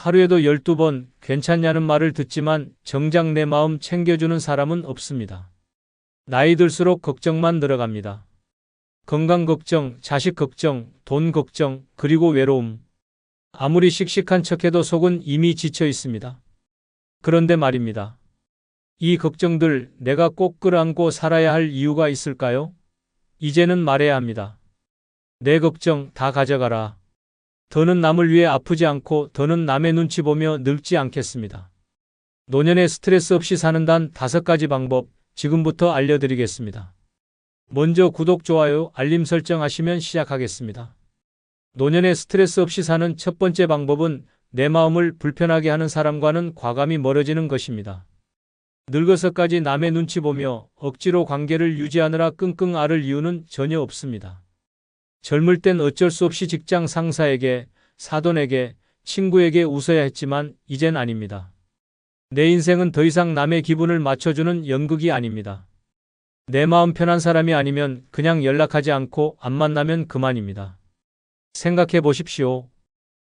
하루에도 12번 괜찮냐는 말을 듣지만 정작 내 마음 챙겨주는 사람은 없습니다. 나이 들수록 걱정만 늘어갑니다. 건강 걱정, 자식 걱정, 돈 걱정, 그리고 외로움. 아무리 씩씩한 척해도 속은 이미 지쳐 있습니다. 그런데 말입니다. 이 걱정들 내가 꼭 끌어안고 살아야 할 이유가 있을까요? 이제는 말해야 합니다. 내 걱정 다 가져가라. 더는 남을 위해 아프지 않고 더는 남의 눈치 보며 늙지 않겠습니다. 노년에 스트레스 없이 사는 단 5가지 방법 지금부터 알려드리겠습니다. 먼저 구독, 좋아요, 알림 설정하시면 시작하겠습니다. 노년에 스트레스 없이 사는 첫 번째 방법은 내 마음을 불편하게 하는 사람과는 과감히 멀어지는 것입니다. 늙어서까지 남의 눈치 보며 억지로 관계를 유지하느라 끙끙 앓을 이유는 전혀 없습니다. 젊을 땐 어쩔 수 없이 직장 상사에게, 사돈에게, 친구에게 웃어야 했지만 이젠 아닙니다. 내 인생은 더 이상 남의 기분을 맞춰주는 연극이 아닙니다. 내 마음 편한 사람이 아니면 그냥 연락하지 않고 안 만나면 그만입니다. 생각해 보십시오.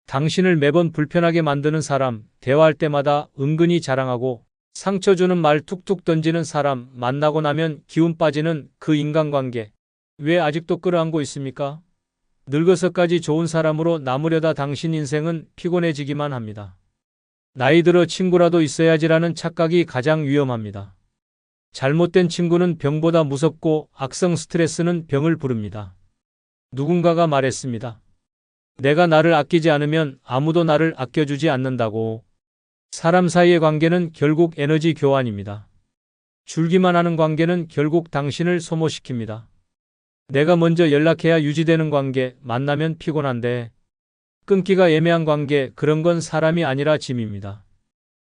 당신을 매번 불편하게 만드는 사람, 대화할 때마다 은근히 자랑하고 상처 주는 말 툭툭 던지는 사람, 만나고 나면 기운 빠지는 그 인간관계. 왜 아직도 끌어안고 있습니까? 늙어서까지 좋은 사람으로 남으려다 당신 인생은 피곤해지기만 합니다. 나이 들어 친구라도 있어야지라는 착각이 가장 위험합니다. 잘못된 친구는 병보다 무섭고 악성 스트레스는 병을 부릅니다. 누군가가 말했습니다. 내가 나를 아끼지 않으면 아무도 나를 아껴주지 않는다고. 사람 사이의 관계는 결국 에너지 교환입니다. 줄기만 하는 관계는 결국 당신을 소모시킵니다. 내가 먼저 연락해야 유지되는 관계, 만나면 피곤한데 끊기가 애매한 관계, 그런 건 사람이 아니라 짐입니다.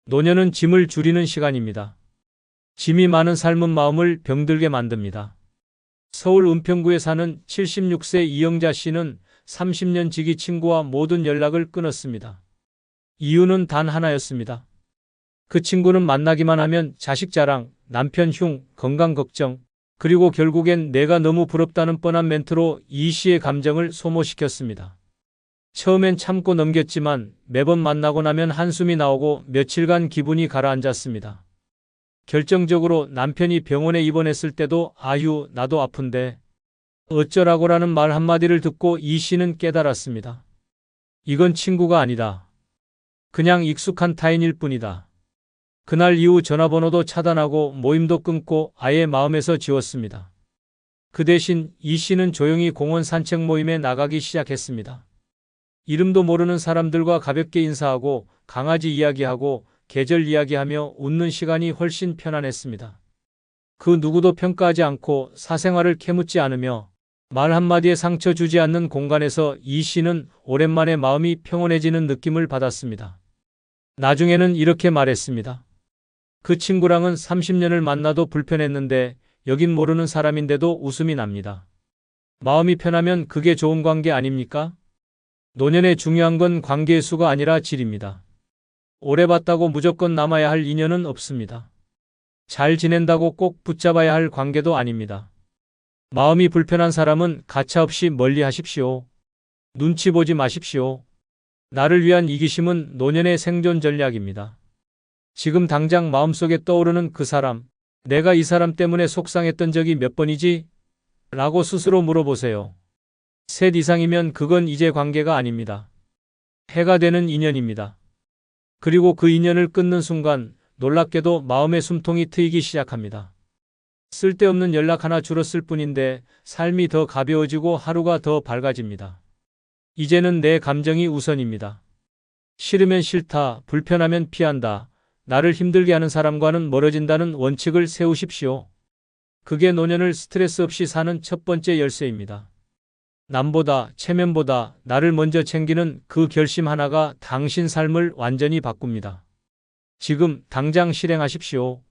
노년은 짐을 줄이는 시간입니다. 짐이 많은 삶은 마음을 병들게 만듭니다. 서울 은평구에 사는 76세 이영자 씨는 30년 지기 친구와 모든 연락을 끊었습니다. 이유는 단 하나였습니다. 그 친구는 만나기만 하면 자식 자랑, 남편 흉, 건강 걱정, 그리고 결국엔 내가 너무 부럽다는 뻔한 멘트로 이 씨의 감정을 소모시켰습니다. 처음엔 참고 넘겼지만 매번 만나고 나면 한숨이 나오고 며칠간 기분이 가라앉았습니다. 결정적으로 남편이 병원에 입원했을 때도 아유, 나도 아픈데 어쩌라고라는 말 한마디를 듣고 이 씨는 깨달았습니다. 이건 친구가 아니다. 그냥 익숙한 타인일 뿐이다. 그날 이후 전화번호도 차단하고 모임도 끊고 아예 마음에서 지웠습니다. 그 대신 이 씨는 조용히 공원 산책 모임에 나가기 시작했습니다. 이름도 모르는 사람들과 가볍게 인사하고 강아지 이야기하고 계절 이야기하며 웃는 시간이 훨씬 편안했습니다. 그 누구도 평가하지 않고 사생활을 캐묻지 않으며 말 한마디에 상처 주지 않는 공간에서 이 씨는 오랜만에 마음이 평온해지는 느낌을 받았습니다. 나중에는 이렇게 말했습니다. 그 친구랑은 30년을 만나도 불편했는데 여긴 모르는 사람인데도 웃음이 납니다. 마음이 편하면 그게 좋은 관계 아닙니까? 노년에 중요한 건 관계의 수가 아니라 질입니다. 오래 봤다고 무조건 남아야 할 인연은 없습니다. 잘 지낸다고 꼭 붙잡아야 할 관계도 아닙니다. 마음이 불편한 사람은 가차없이 멀리 하십시오. 눈치 보지 마십시오. 나를 위한 이기심은 노년의 생존 전략입니다. 지금 당장 마음속에 떠오르는 그 사람, 내가 이 사람 때문에 속상했던 적이 몇 번이지? 라고 스스로 물어보세요. 셋 이상이면 그건 이제 관계가 아닙니다. 해가 되는 인연입니다. 그리고 그 인연을 끊는 순간 놀랍게도 마음의 숨통이 트이기 시작합니다. 쓸데없는 연락 하나 줄었을 뿐인데 삶이 더 가벼워지고 하루가 더 밝아집니다. 이제는 내 감정이 우선입니다. 싫으면 싫다, 불편하면 피한다. 나를 힘들게 하는 사람과는 멀어진다는 원칙을 세우십시오. 그게 노년을 스트레스 없이 사는 첫 번째 열쇠입니다. 남보다, 체면보다 나를 먼저 챙기는 그 결심 하나가 당신 삶을 완전히 바꿉니다. 지금 당장 실행하십시오.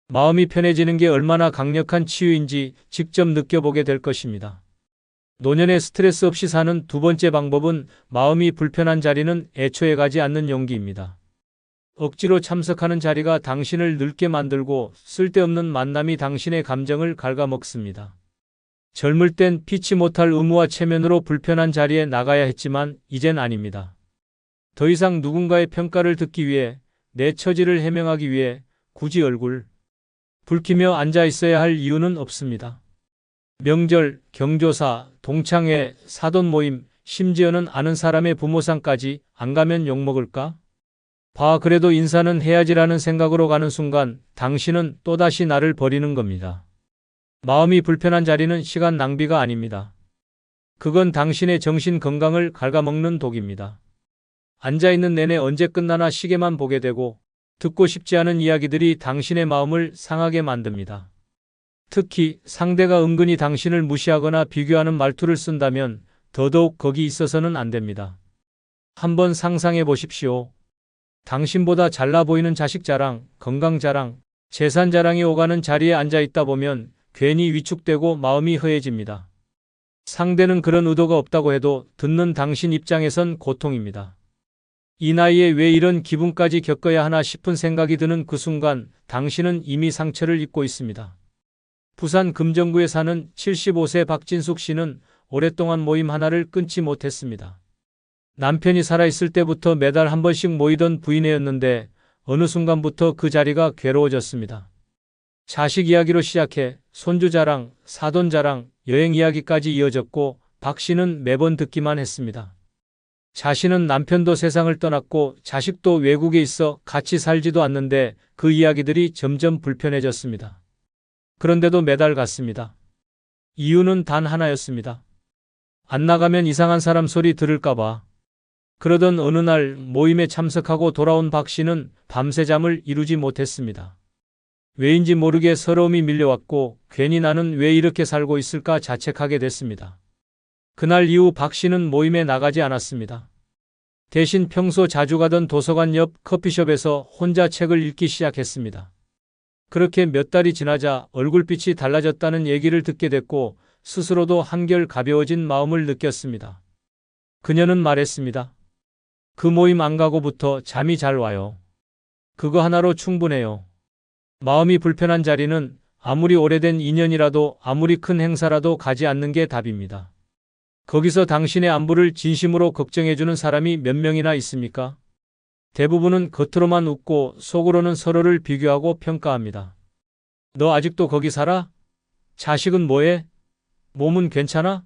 마음이 편해지는 게 얼마나 강력한 치유인지 직접 느껴보게 될 것입니다. 노년에 스트레스 없이 사는 두 번째 방법은 마음이 불편한 자리는 애초에 가지 않는 용기입니다. 억지로 참석하는 자리가 당신을 늙게 만들고 쓸데없는 만남이 당신의 감정을 갉아먹습니다. 젊을 땐 피치 못할 의무와 체면으로 불편한 자리에 나가야 했지만 이젠 아닙니다. 더 이상 누군가의 평가를 듣기 위해, 내 처지를 해명하기 위해 굳이 얼굴 붉히며 앉아 있어야 할 이유는 없습니다. 명절, 경조사, 동창회, 사돈 모임, 심지어는 아는 사람의 부모상까지 안 가면 욕먹을까? 봐, 그래도 인사는 해야지라는 생각으로 가는 순간 당신은 또다시 나를 버리는 겁니다. 마음이 불편한 자리는 시간 낭비가 아닙니다. 그건 당신의 정신 건강을 갉아먹는 독입니다. 앉아있는 내내 언제 끝나나 시계만 보게 되고 듣고 싶지 않은 이야기들이 당신의 마음을 상하게 만듭니다. 특히 상대가 은근히 당신을 무시하거나 비교하는 말투를 쓴다면 더더욱 거기 있어서는 안 됩니다. 한번 상상해 보십시오. 당신보다 잘나 보이는 자식 자랑, 건강 자랑, 재산 자랑이 오가는 자리에 앉아 있다 보면 괜히 위축되고 마음이 허해집니다. 상대는 그런 의도가 없다고 해도 듣는 당신 입장에선 고통입니다. 이 나이에 왜 이런 기분까지 겪어야 하나 싶은 생각이 드는 그 순간 당신은 이미 상처를 입고 있습니다. 부산 금정구에 사는 75세 박진숙 씨는 오랫동안 모임 하나를 끊지 못했습니다. 남편이 살아있을 때부터 매달 한 번씩 모이던 부인회였는데 어느 순간부터 그 자리가 괴로워졌습니다. 자식 이야기로 시작해 손주 자랑, 사돈 자랑, 여행 이야기까지 이어졌고 박 씨는 매번 듣기만 했습니다. 자신은 남편도 세상을 떠났고 자식도 외국에 있어 같이 살지도 않는데 그 이야기들이 점점 불편해졌습니다. 그런데도 매달 갔습니다. 이유는 단 하나였습니다. 안 나가면 이상한 사람 소리 들을까봐. 그러던 어느 날 모임에 참석하고 돌아온 박 씨는 밤새 잠을 이루지 못했습니다. 왜인지 모르게 서러움이 밀려왔고 괜히 나는 왜 이렇게 살고 있을까 자책하게 됐습니다. 그날 이후 박 씨는 모임에 나가지 않았습니다. 대신 평소 자주 가던 도서관 옆 커피숍에서 혼자 책을 읽기 시작했습니다. 그렇게 몇 달이 지나자 얼굴빛이 달라졌다는 얘기를 듣게 됐고 스스로도 한결 가벼워진 마음을 느꼈습니다. 그녀는 말했습니다. 그 모임 안 가고부터 잠이 잘 와요. 그거 하나로 충분해요. 마음이 불편한 자리는 아무리 오래된 인연이라도 아무리 큰 행사라도 가지 않는 게 답입니다. 거기서 당신의 안부를 진심으로 걱정해주는 사람이 몇 명이나 있습니까? 대부분은 겉으로만 웃고 속으로는 서로를 비교하고 평가합니다. 너 아직도 거기 살아? 자식은 뭐해? 몸은 괜찮아?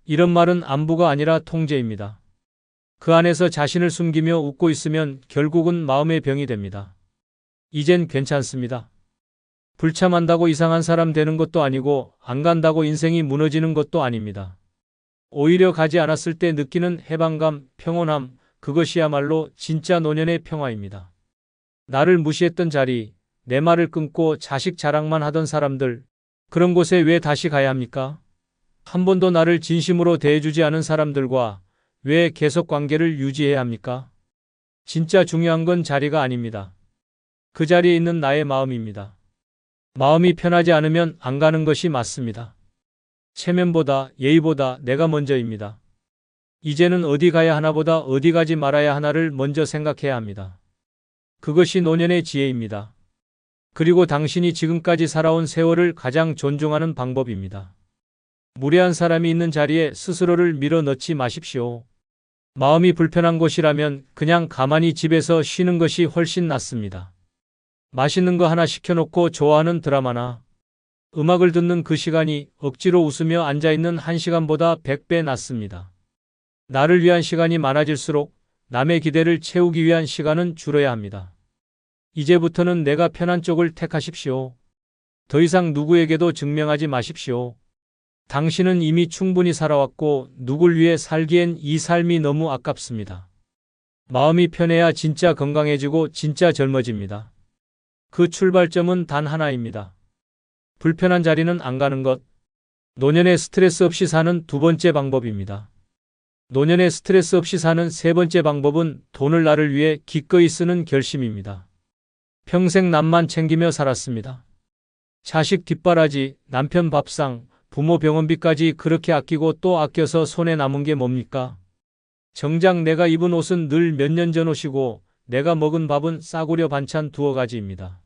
이런 말은 안부가 아니라 통제입니다. 그 안에서 자신을 숨기며 웃고 있으면 결국은 마음의 병이 됩니다. 이젠 괜찮습니다. 불참한다고 이상한 사람 되는 것도 아니고 안 간다고 인생이 무너지는 것도 아닙니다. 오히려 가지 않았을 때 느끼는 해방감, 평온함, 그것이야말로 진짜 노년의 평화입니다. 나를 무시했던 자리, 내 말을 끊고 자식 자랑만 하던 사람들, 그런 곳에 왜 다시 가야 합니까? 한 번도 나를 진심으로 대해주지 않은 사람들과 왜 계속 관계를 유지해야 합니까? 진짜 중요한 건 자리가 아닙니다. 그 자리에 있는 나의 마음입니다. 마음이 편하지 않으면 안 가는 것이 맞습니다. 체면보다 예의보다 내가 먼저입니다. 이제는 어디 가야 하나보다 어디 가지 말아야 하나를 먼저 생각해야 합니다. 그것이 노년의 지혜입니다. 그리고 당신이 지금까지 살아온 세월을 가장 존중하는 방법입니다. 무례한 사람이 있는 자리에 스스로를 밀어넣지 마십시오. 마음이 불편한 곳이라면 그냥 가만히 집에서 쉬는 것이 훨씬 낫습니다. 맛있는 거 하나 시켜놓고 좋아하는 드라마나 음악을 듣는 그 시간이 억지로 웃으며 앉아있는 1시간보다 100배 낫습니다. 나를 위한 시간이 많아질수록 남의 기대를 채우기 위한 시간은 줄어야 합니다. 이제부터는 내가 편한 쪽을 택하십시오. 더 이상 누구에게도 증명하지 마십시오. 당신은 이미 충분히 살아왔고 누굴 위해 살기엔 이 삶이 너무 아깝습니다. 마음이 편해야 진짜 건강해지고 진짜 젊어집니다. 그 출발점은 단 하나입니다. 불편한 자리는 안 가는 것. 노년에 스트레스 없이 사는 두 번째 방법입니다. 노년에 스트레스 없이 사는 세 번째 방법은 돈을 나를 위해 기꺼이 쓰는 결심입니다. 평생 남만 챙기며 살았습니다. 자식 뒷바라지, 남편 밥상, 부모 병원비까지 그렇게 아끼고 또 아껴서 손에 남은 게 뭡니까? 정작 내가 입은 옷은 늘 몇 년 전 옷이고 내가 먹은 밥은 싸구려 반찬 두어 가지입니다.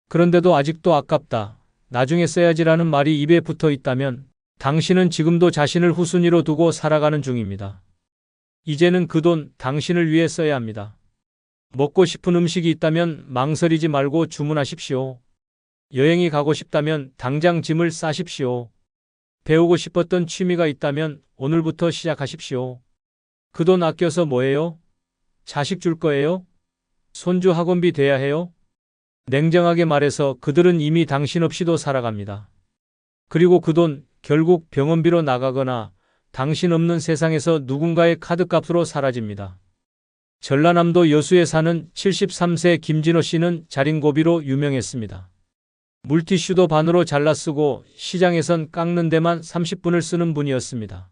그런데도 아직도 아깝다. 나중에 써야지라는 말이 입에 붙어 있다면 당신은 지금도 자신을 후순위로 두고 살아가는 중입니다. 이제는 그 돈 당신을 위해 써야 합니다. 먹고 싶은 음식이 있다면 망설이지 말고 주문하십시오. 여행이 가고 싶다면 당장 짐을 싸십시오. 배우고 싶었던 취미가 있다면 오늘부터 시작하십시오. 그 돈 아껴서 뭐해요? 자식 줄 거예요? 손주 학원비 돼야 해요? 냉정하게 말해서 그들은 이미 당신 없이도 살아갑니다. 그리고 그 돈 결국 병원비로 나가거나 당신 없는 세상에서 누군가의 카드값으로 사라집니다. 전라남도 여수에 사는 73세 김진호 씨는 자린고비로 유명했습니다. 물티슈도 반으로 잘라 쓰고 시장에선 깎는 데만 30분을 쓰는 분이었습니다.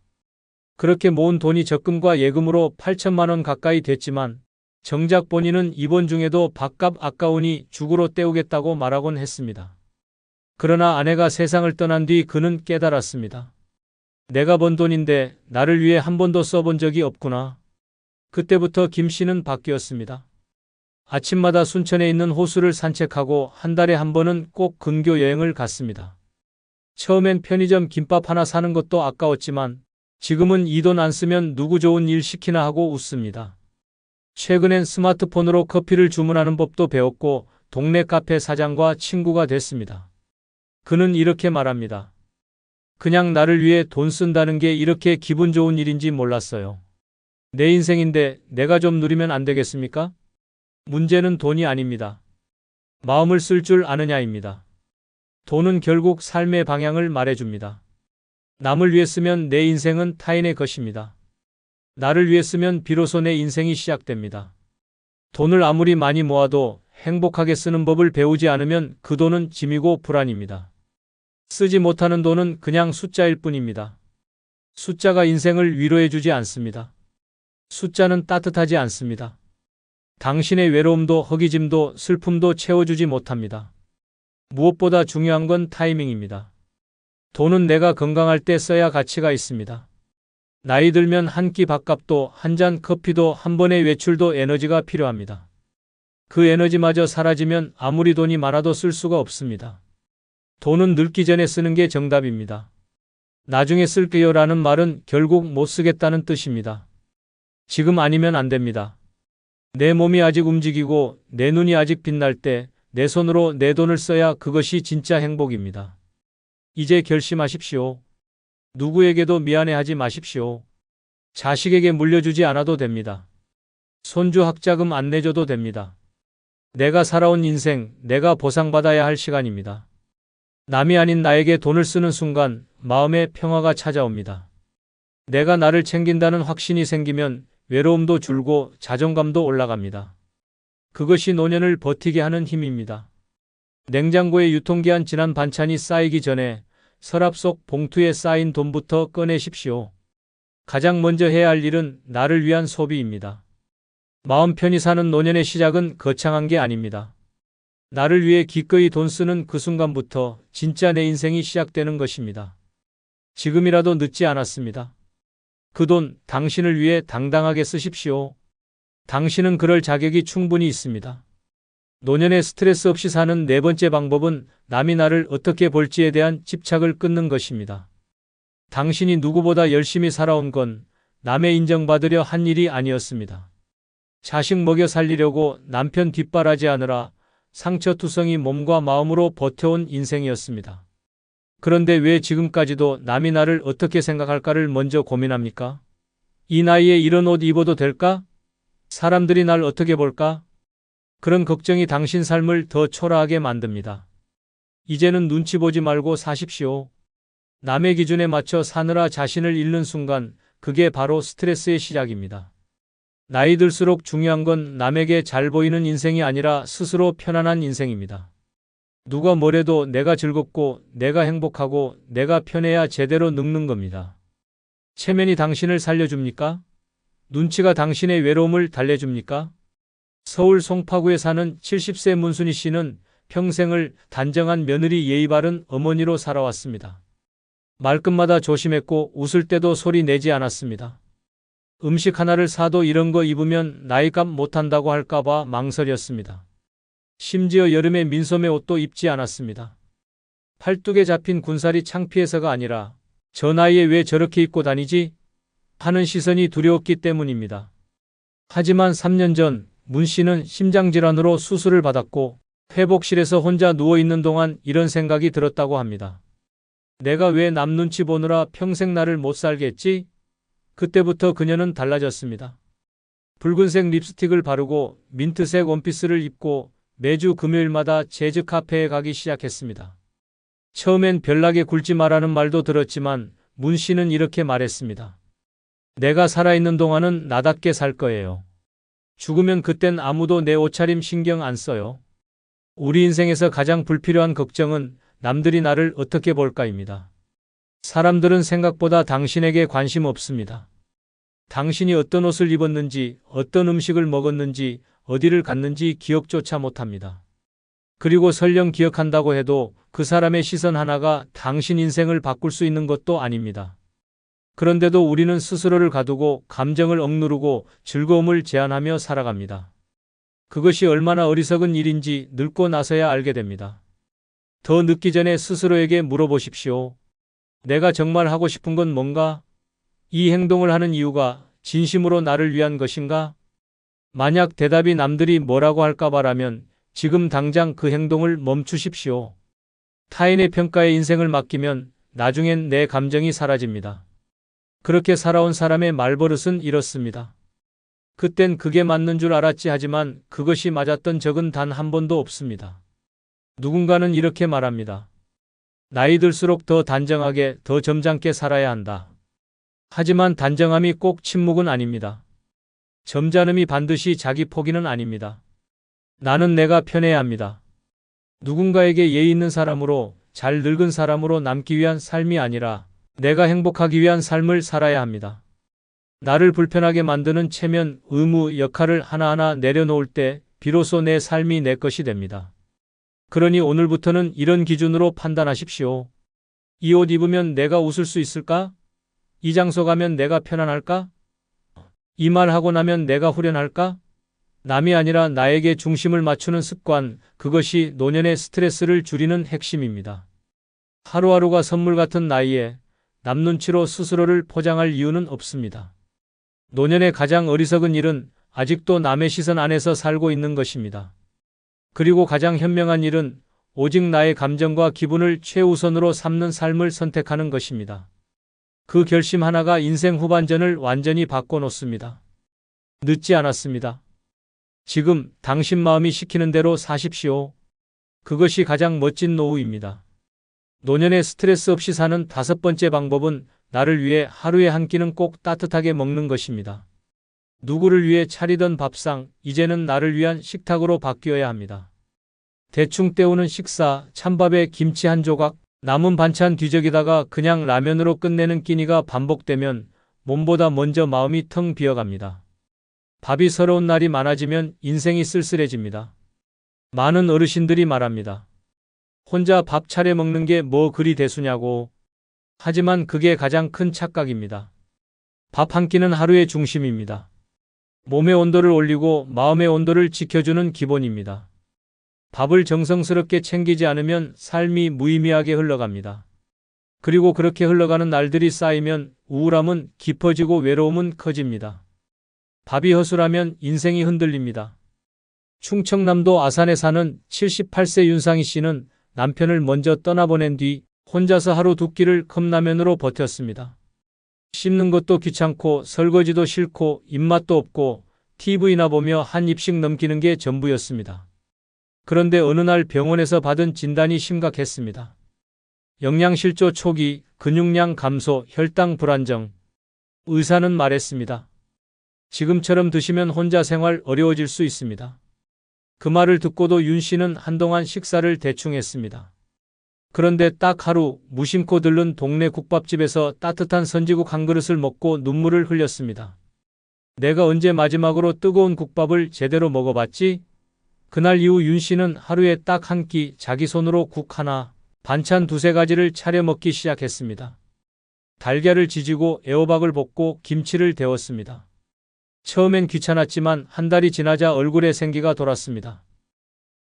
그렇게 모은 돈이 적금과 예금으로 8천만 원 가까이 됐지만 정작 본인은 입원 중에도 밥값 아까우니 죽으로 때우겠다고 말하곤 했습니다. 그러나 아내가 세상을 떠난 뒤 그는 깨달았습니다. 내가 번 돈인데 나를 위해 한 번도 써본 적이 없구나. 그때부터 김 씨는 바뀌었습니다. 아침마다 순천에 있는 호수를 산책하고 한 달에 한 번은 꼭 근교 여행을 갔습니다. 처음엔 편의점 김밥 하나 사는 것도 아까웠지만 지금은 이 돈 안 쓰면 누구 좋은 일 시키나 하고 웃습니다. 최근엔 스마트폰으로 커피를 주문하는 법도 배웠고 동네 카페 사장과 친구가 됐습니다. 그는 이렇게 말합니다. 그냥 나를 위해 돈 쓴다는 게 이렇게 기분 좋은 일인지 몰랐어요. 내 인생인데 내가 좀 누리면 안 되겠습니까? 문제는 돈이 아닙니다. 마음을 쓸 줄 아느냐입니다. 돈은 결국 삶의 방향을 말해줍니다. 남을 위해 쓰면 내 인생은 타인의 것입니다. 나를 위해 쓰면 비로소 내 인생이 시작됩니다. 돈을 아무리 많이 모아도 행복하게 쓰는 법을 배우지 않으면 그 돈은 짐이고 불안입니다. 쓰지 못하는 돈은 그냥 숫자일 뿐입니다. 숫자가 인생을 위로해주지 않습니다. 숫자는 따뜻하지 않습니다. 당신의 외로움도 허기짐도 슬픔도 채워주지 못합니다. 무엇보다 중요한 건 타이밍입니다. 돈은 내가 건강할 때 써야 가치가 있습니다. 나이 들면 한 끼 밥값도 한 잔 커피도 한 번의 외출도 에너지가 필요합니다. 그 에너지마저 사라지면 아무리 돈이 많아도 쓸 수가 없습니다. 돈은 늙기 전에 쓰는 게 정답입니다. 나중에 쓸게요라는 말은 결국 못 쓰겠다는 뜻입니다. 지금 아니면 안 됩니다. 내 몸이 아직 움직이고 내 눈이 아직 빛날 때 내 손으로 내 돈을 써야 그것이 진짜 행복입니다. 이제 결심하십시오. 누구에게도 미안해하지 마십시오. 자식에게 물려주지 않아도 됩니다. 손주 학자금 안 내줘도 됩니다. 내가 살아온 인생, 내가 보상받아야 할 시간입니다. 남이 아닌 나에게 돈을 쓰는 순간 마음의 평화가 찾아옵니다. 내가 나를 챙긴다는 확신이 생기면 외로움도 줄고 자존감도 올라갑니다. 그것이 노년을 버티게 하는 힘입니다. 냉장고에 유통기한 지난 반찬이 쌓이기 전에 서랍 속 봉투에 쌓인 돈부터 꺼내십시오. 가장 먼저 해야 할 일은 나를 위한 소비입니다. 마음 편히 사는 노년의 시작은 거창한 게 아닙니다. 나를 위해 기꺼이 돈 쓰는 그 순간부터 진짜 내 인생이 시작되는 것입니다. 지금이라도 늦지 않았습니다. 그 돈 당신을 위해 당당하게 쓰십시오. 당신은 그럴 자격이 충분히 있습니다. 노년에 스트레스 없이 사는 네 번째 방법은 남이 나를 어떻게 볼지에 대한 집착을 끊는 것입니다. 당신이 누구보다 열심히 살아온 건 남의 인정받으려 한 일이 아니었습니다. 자식 먹여 살리려고 남편 뒷바라지하느라 상처투성이 몸과 마음으로 버텨온 인생이었습니다. 그런데 왜 지금까지도 남이 나를 어떻게 생각할까를 먼저 고민합니까? 이 나이에 이런 옷 입어도 될까? 사람들이 날 어떻게 볼까? 그런 걱정이 당신 삶을 더 초라하게 만듭니다. 이제는 눈치 보지 말고 사십시오. 남의 기준에 맞춰 사느라 자신을 잃는 순간 그게 바로 스트레스의 시작입니다. 나이 들수록 중요한 건 남에게 잘 보이는 인생이 아니라 스스로 편안한 인생입니다. 누가 뭐래도 내가 즐겁고 내가 행복하고 내가 편해야 제대로 늙는 겁니다. 체면이 당신을 살려줍니까? 눈치가 당신의 외로움을 달래줍니까? 서울 송파구에 사는 70세 문순희 씨는 평생을 단정한 며느리 예의 바른 어머니로 살아왔습니다. 말끝마다 조심했고 웃을 때도 소리 내지 않았습니다. 음식 하나를 사도 이런 거 입으면 나이값 못한다고 할까봐 망설였습니다. 심지어 여름에 민소매 옷도 입지 않았습니다. 팔뚝에 잡힌 군살이 창피해서가 아니라 저 나이에 왜 저렇게 입고 다니지? 하는 시선이 두려웠기 때문입니다. 하지만 3년 전 문 씨는 심장질환으로 수술을 받았고 회복실에서 혼자 누워있는 동안 이런 생각이 들었다고 합니다. 내가 왜 남 눈치 보느라 평생 나를 못 살게 했지? 그때부터 그녀는 달라졌습니다. 붉은색 립스틱을 바르고 민트색 원피스를 입고 매주 금요일마다 재즈 카페에 가기 시작했습니다. 처음엔 별나게 굴지 마라는 말도 들었지만 문 씨는 이렇게 말했습니다. 내가 살아있는 동안은 나답게 살 거예요. 죽으면 그땐 아무도 내 옷차림 신경 안 써요. 우리 인생에서 가장 불필요한 걱정은 남들이 나를 어떻게 볼까입니다. 사람들은 생각보다 당신에게 관심 없습니다. 당신이 어떤 옷을 입었는지, 어떤 음식을 먹었는지, 어디를 갔는지 기억조차 못합니다. 그리고 설령 기억한다고 해도 그 사람의 시선 하나가 당신 인생을 바꿀 수 있는 것도 아닙니다. 그런데도 우리는 스스로를 가두고 감정을 억누르고 즐거움을 제한하며 살아갑니다. 그것이 얼마나 어리석은 일인지 늙고 나서야 알게 됩니다. 더 늙기 전에 스스로에게 물어보십시오. 내가 정말 하고 싶은 건 뭔가? 이 행동을 하는 이유가 진심으로 나를 위한 것인가? 만약 대답이 남들이 뭐라고 할까봐라면 지금 당장 그 행동을 멈추십시오. 타인의 평가에 인생을 맡기면 나중엔 내 감정이 사라집니다. 그렇게 살아온 사람의 말버릇은 이렇습니다. 그땐 그게 맞는 줄 알았지 하지만 그것이 맞았던 적은 단 한 번도 없습니다. 누군가는 이렇게 말합니다. 나이 들수록 더 단정하게, 더 점잖게 살아야 한다. 하지만 단정함이 꼭 침묵은 아닙니다. 점잖음이 반드시 자기 포기는 아닙니다. 나는 내가 편해야 합니다. 누군가에게 예의 있는 사람으로, 잘 늙은 사람으로 남기 위한 삶이 아니라 내가 행복하기 위한 삶을 살아야 합니다. 나를 불편하게 만드는 체면, 의무, 역할을 하나하나 내려놓을 때 비로소 내 삶이 내 것이 됩니다. 그러니 오늘부터는 이런 기준으로 판단하십시오. 이 옷 입으면 내가 웃을 수 있을까? 이 장소 가면 내가 편안할까? 이 말 하고 나면 내가 후련할까? 남이 아니라 나에게 중심을 맞추는 습관, 그것이 노년의 스트레스를 줄이는 핵심입니다. 하루하루가 선물 같은 나이에 남 눈치로 스스로를 포장할 이유는 없습니다. 노년의 가장 어리석은 일은 아직도 남의 시선 안에서 살고 있는 것입니다. 그리고 가장 현명한 일은 오직 나의 감정과 기분을 최우선으로 삼는 삶을 선택하는 것입니다. 그 결심 하나가 인생 후반전을 완전히 바꿔놓습니다. 늦지 않았습니다. 지금 당신 마음이 시키는 대로 사십시오. 그것이 가장 멋진 노후입니다. 노년에 스트레스 없이 사는 5번째 방법은 나를 위해 하루에 한 끼는 꼭 따뜻하게 먹는 것입니다. 누구를 위해 차리던 밥상, 이제는 나를 위한 식탁으로 바뀌어야 합니다. 대충 때우는 식사, 찬밥에 김치 한 조각, 남은 반찬 뒤적이다가 그냥 라면으로 끝내는 끼니가 반복되면 몸보다 먼저 마음이 텅 비어갑니다. 밥이 서러운 날이 많아지면 인생이 쓸쓸해집니다. 많은 어르신들이 말합니다. 혼자 밥 차려 먹는 게 뭐 그리 대수냐고. 하지만 그게 가장 큰 착각입니다. 밥 한 끼는 하루의 중심입니다. 몸의 온도를 올리고 마음의 온도를 지켜주는 기본입니다. 밥을 정성스럽게 챙기지 않으면 삶이 무의미하게 흘러갑니다. 그리고 그렇게 흘러가는 날들이 쌓이면 우울함은 깊어지고 외로움은 커집니다. 밥이 허술하면 인생이 흔들립니다. 충청남도 아산에 사는 78세 윤상희 씨는 남편을 먼저 떠나보낸 뒤 혼자서 하루 2끼를 컵라면으로 버텼습니다. 씹는 것도 귀찮고 설거지도 싫고 입맛도 없고 TV나 보며 한 입씩 넘기는 게 전부였습니다. 그런데 어느 날 병원에서 받은 진단이 심각했습니다. 영양실조 초기, 근육량 감소, 혈당 불안정. 의사는 말했습니다. 지금처럼 드시면 혼자 생활 어려워질 수 있습니다. 그 말을 듣고도 윤 씨는 한동안 식사를 대충 했습니다. 그런데 딱 하루 무심코 들른 동네 국밥집에서 따뜻한 선지국 한 그릇을 먹고 눈물을 흘렸습니다. 내가 언제 마지막으로 뜨거운 국밥을 제대로 먹어봤지? 그날 이후 윤 씨는 하루에 딱 한 끼 자기 손으로 국 하나, 반찬 2-3가지를 차려 먹기 시작했습니다. 달걀을 지지고 애호박을 볶고 김치를 데웠습니다. 처음엔 귀찮았지만 한 달이 지나자 얼굴에 생기가 돌았습니다.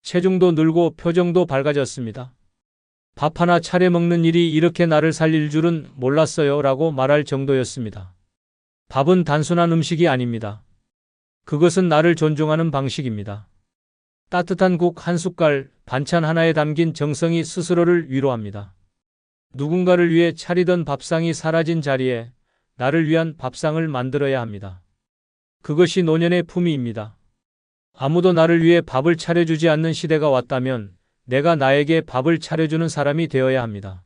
체중도 늘고 표정도 밝아졌습니다. 밥 하나 차려 먹는 일이 이렇게 나를 살릴 줄은 몰랐어요 라고 말할 정도였습니다. 밥은 단순한 음식이 아닙니다. 그것은 나를 존중하는 방식입니다. 따뜻한 국 한 숟갈, 반찬 하나에 담긴 정성이 스스로를 위로합니다. 누군가를 위해 차리던 밥상이 사라진 자리에 나를 위한 밥상을 만들어야 합니다. 그것이 노년의 품위입니다. 아무도 나를 위해 밥을 차려주지 않는 시대가 왔다면 내가 나에게 밥을 차려주는 사람이 되어야 합니다.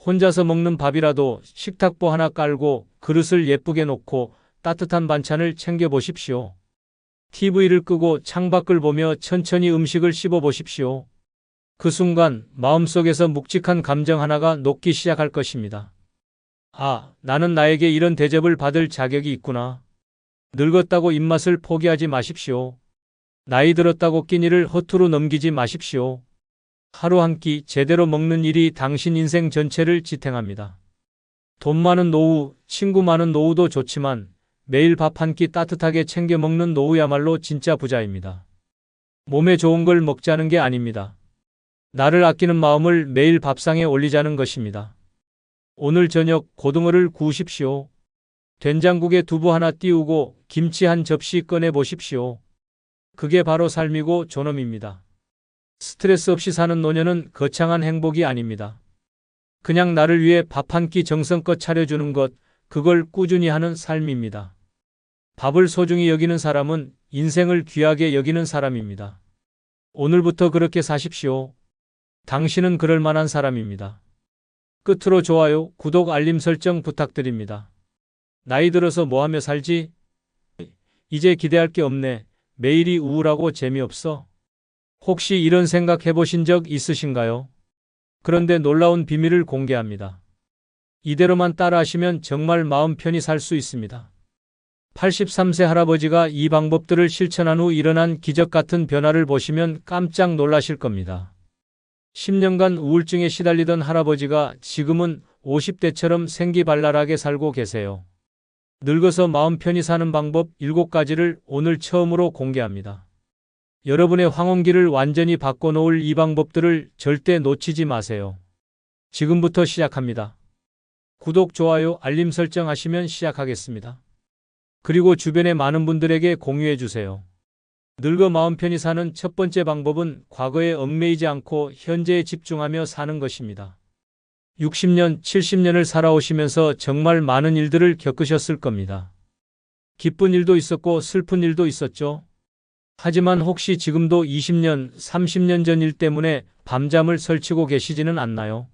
혼자서 먹는 밥이라도 식탁보 하나 깔고 그릇을 예쁘게 놓고 따뜻한 반찬을 챙겨보십시오. TV를 끄고 창밖을 보며 천천히 음식을 씹어보십시오. 그 순간 마음속에서 묵직한 감정 하나가 녹기 시작할 것입니다. 아, 나는 나에게 이런 대접을 받을 자격이 있구나. 늙었다고 입맛을 포기하지 마십시오. 나이 들었다고 끼니를 허투루 넘기지 마십시오. 하루 한 끼 제대로 먹는 일이 당신 인생 전체를 지탱합니다. 돈 많은 노후, 친구 많은 노후도 좋지만 매일 밥 한 끼 따뜻하게 챙겨 먹는 노후야말로 진짜 부자입니다. 몸에 좋은 걸 먹자는 게 아닙니다. 나를 아끼는 마음을 매일 밥상에 올리자는 것입니다. 오늘 저녁 고등어를 구우십시오. 된장국에 두부 하나 띄우고 김치 한 접시 꺼내 보십시오. 그게 바로 삶이고 존엄입니다. 스트레스 없이 사는 노년은 거창한 행복이 아닙니다. 그냥 나를 위해 밥 한 끼 정성껏 차려주는 것, 그걸 꾸준히 하는 삶입니다. 밥을 소중히 여기는 사람은 인생을 귀하게 여기는 사람입니다. 오늘부터 그렇게 사십시오. 당신은 그럴 만한 사람입니다. 끝으로 좋아요, 구독, 알림 설정 부탁드립니다. 나이 들어서 뭐 하며 살지? 이제 기대할 게 없네. 매일이 우울하고 재미없어. 혹시 이런 생각 해보신 적 있으신가요? 그런데 놀라운 비밀을 공개합니다. 이대로만 따라하시면 정말 마음 편히 살 수 있습니다. 83세 할아버지가 이 방법들을 실천한 후 일어난 기적 같은 변화를 보시면 깜짝 놀라실 겁니다. 10년간 우울증에 시달리던 할아버지가 지금은 50대처럼 생기발랄하게 살고 계세요. 늙어서 마음 편히 사는 방법 7가지를 오늘 처음으로 공개합니다. 여러분의 황혼기를 완전히 바꿔놓을 이 방법들을 절대 놓치지 마세요. 지금부터 시작합니다. 구독, 좋아요, 알림 설정하시면 시작하겠습니다. 그리고 주변의 많은 분들에게 공유해 주세요. 늙어 마음 편히 사는 첫 번째 방법은 과거에 얽매이지 않고 현재에 집중하며 사는 것입니다. 60년, 70년을 살아오시면서 정말 많은 일들을 겪으셨을 겁니다. 기쁜 일도 있었고 슬픈 일도 있었죠. 하지만 혹시 지금도 20년, 30년 전 일 때문에 밤잠을 설치고 계시지는 않나요?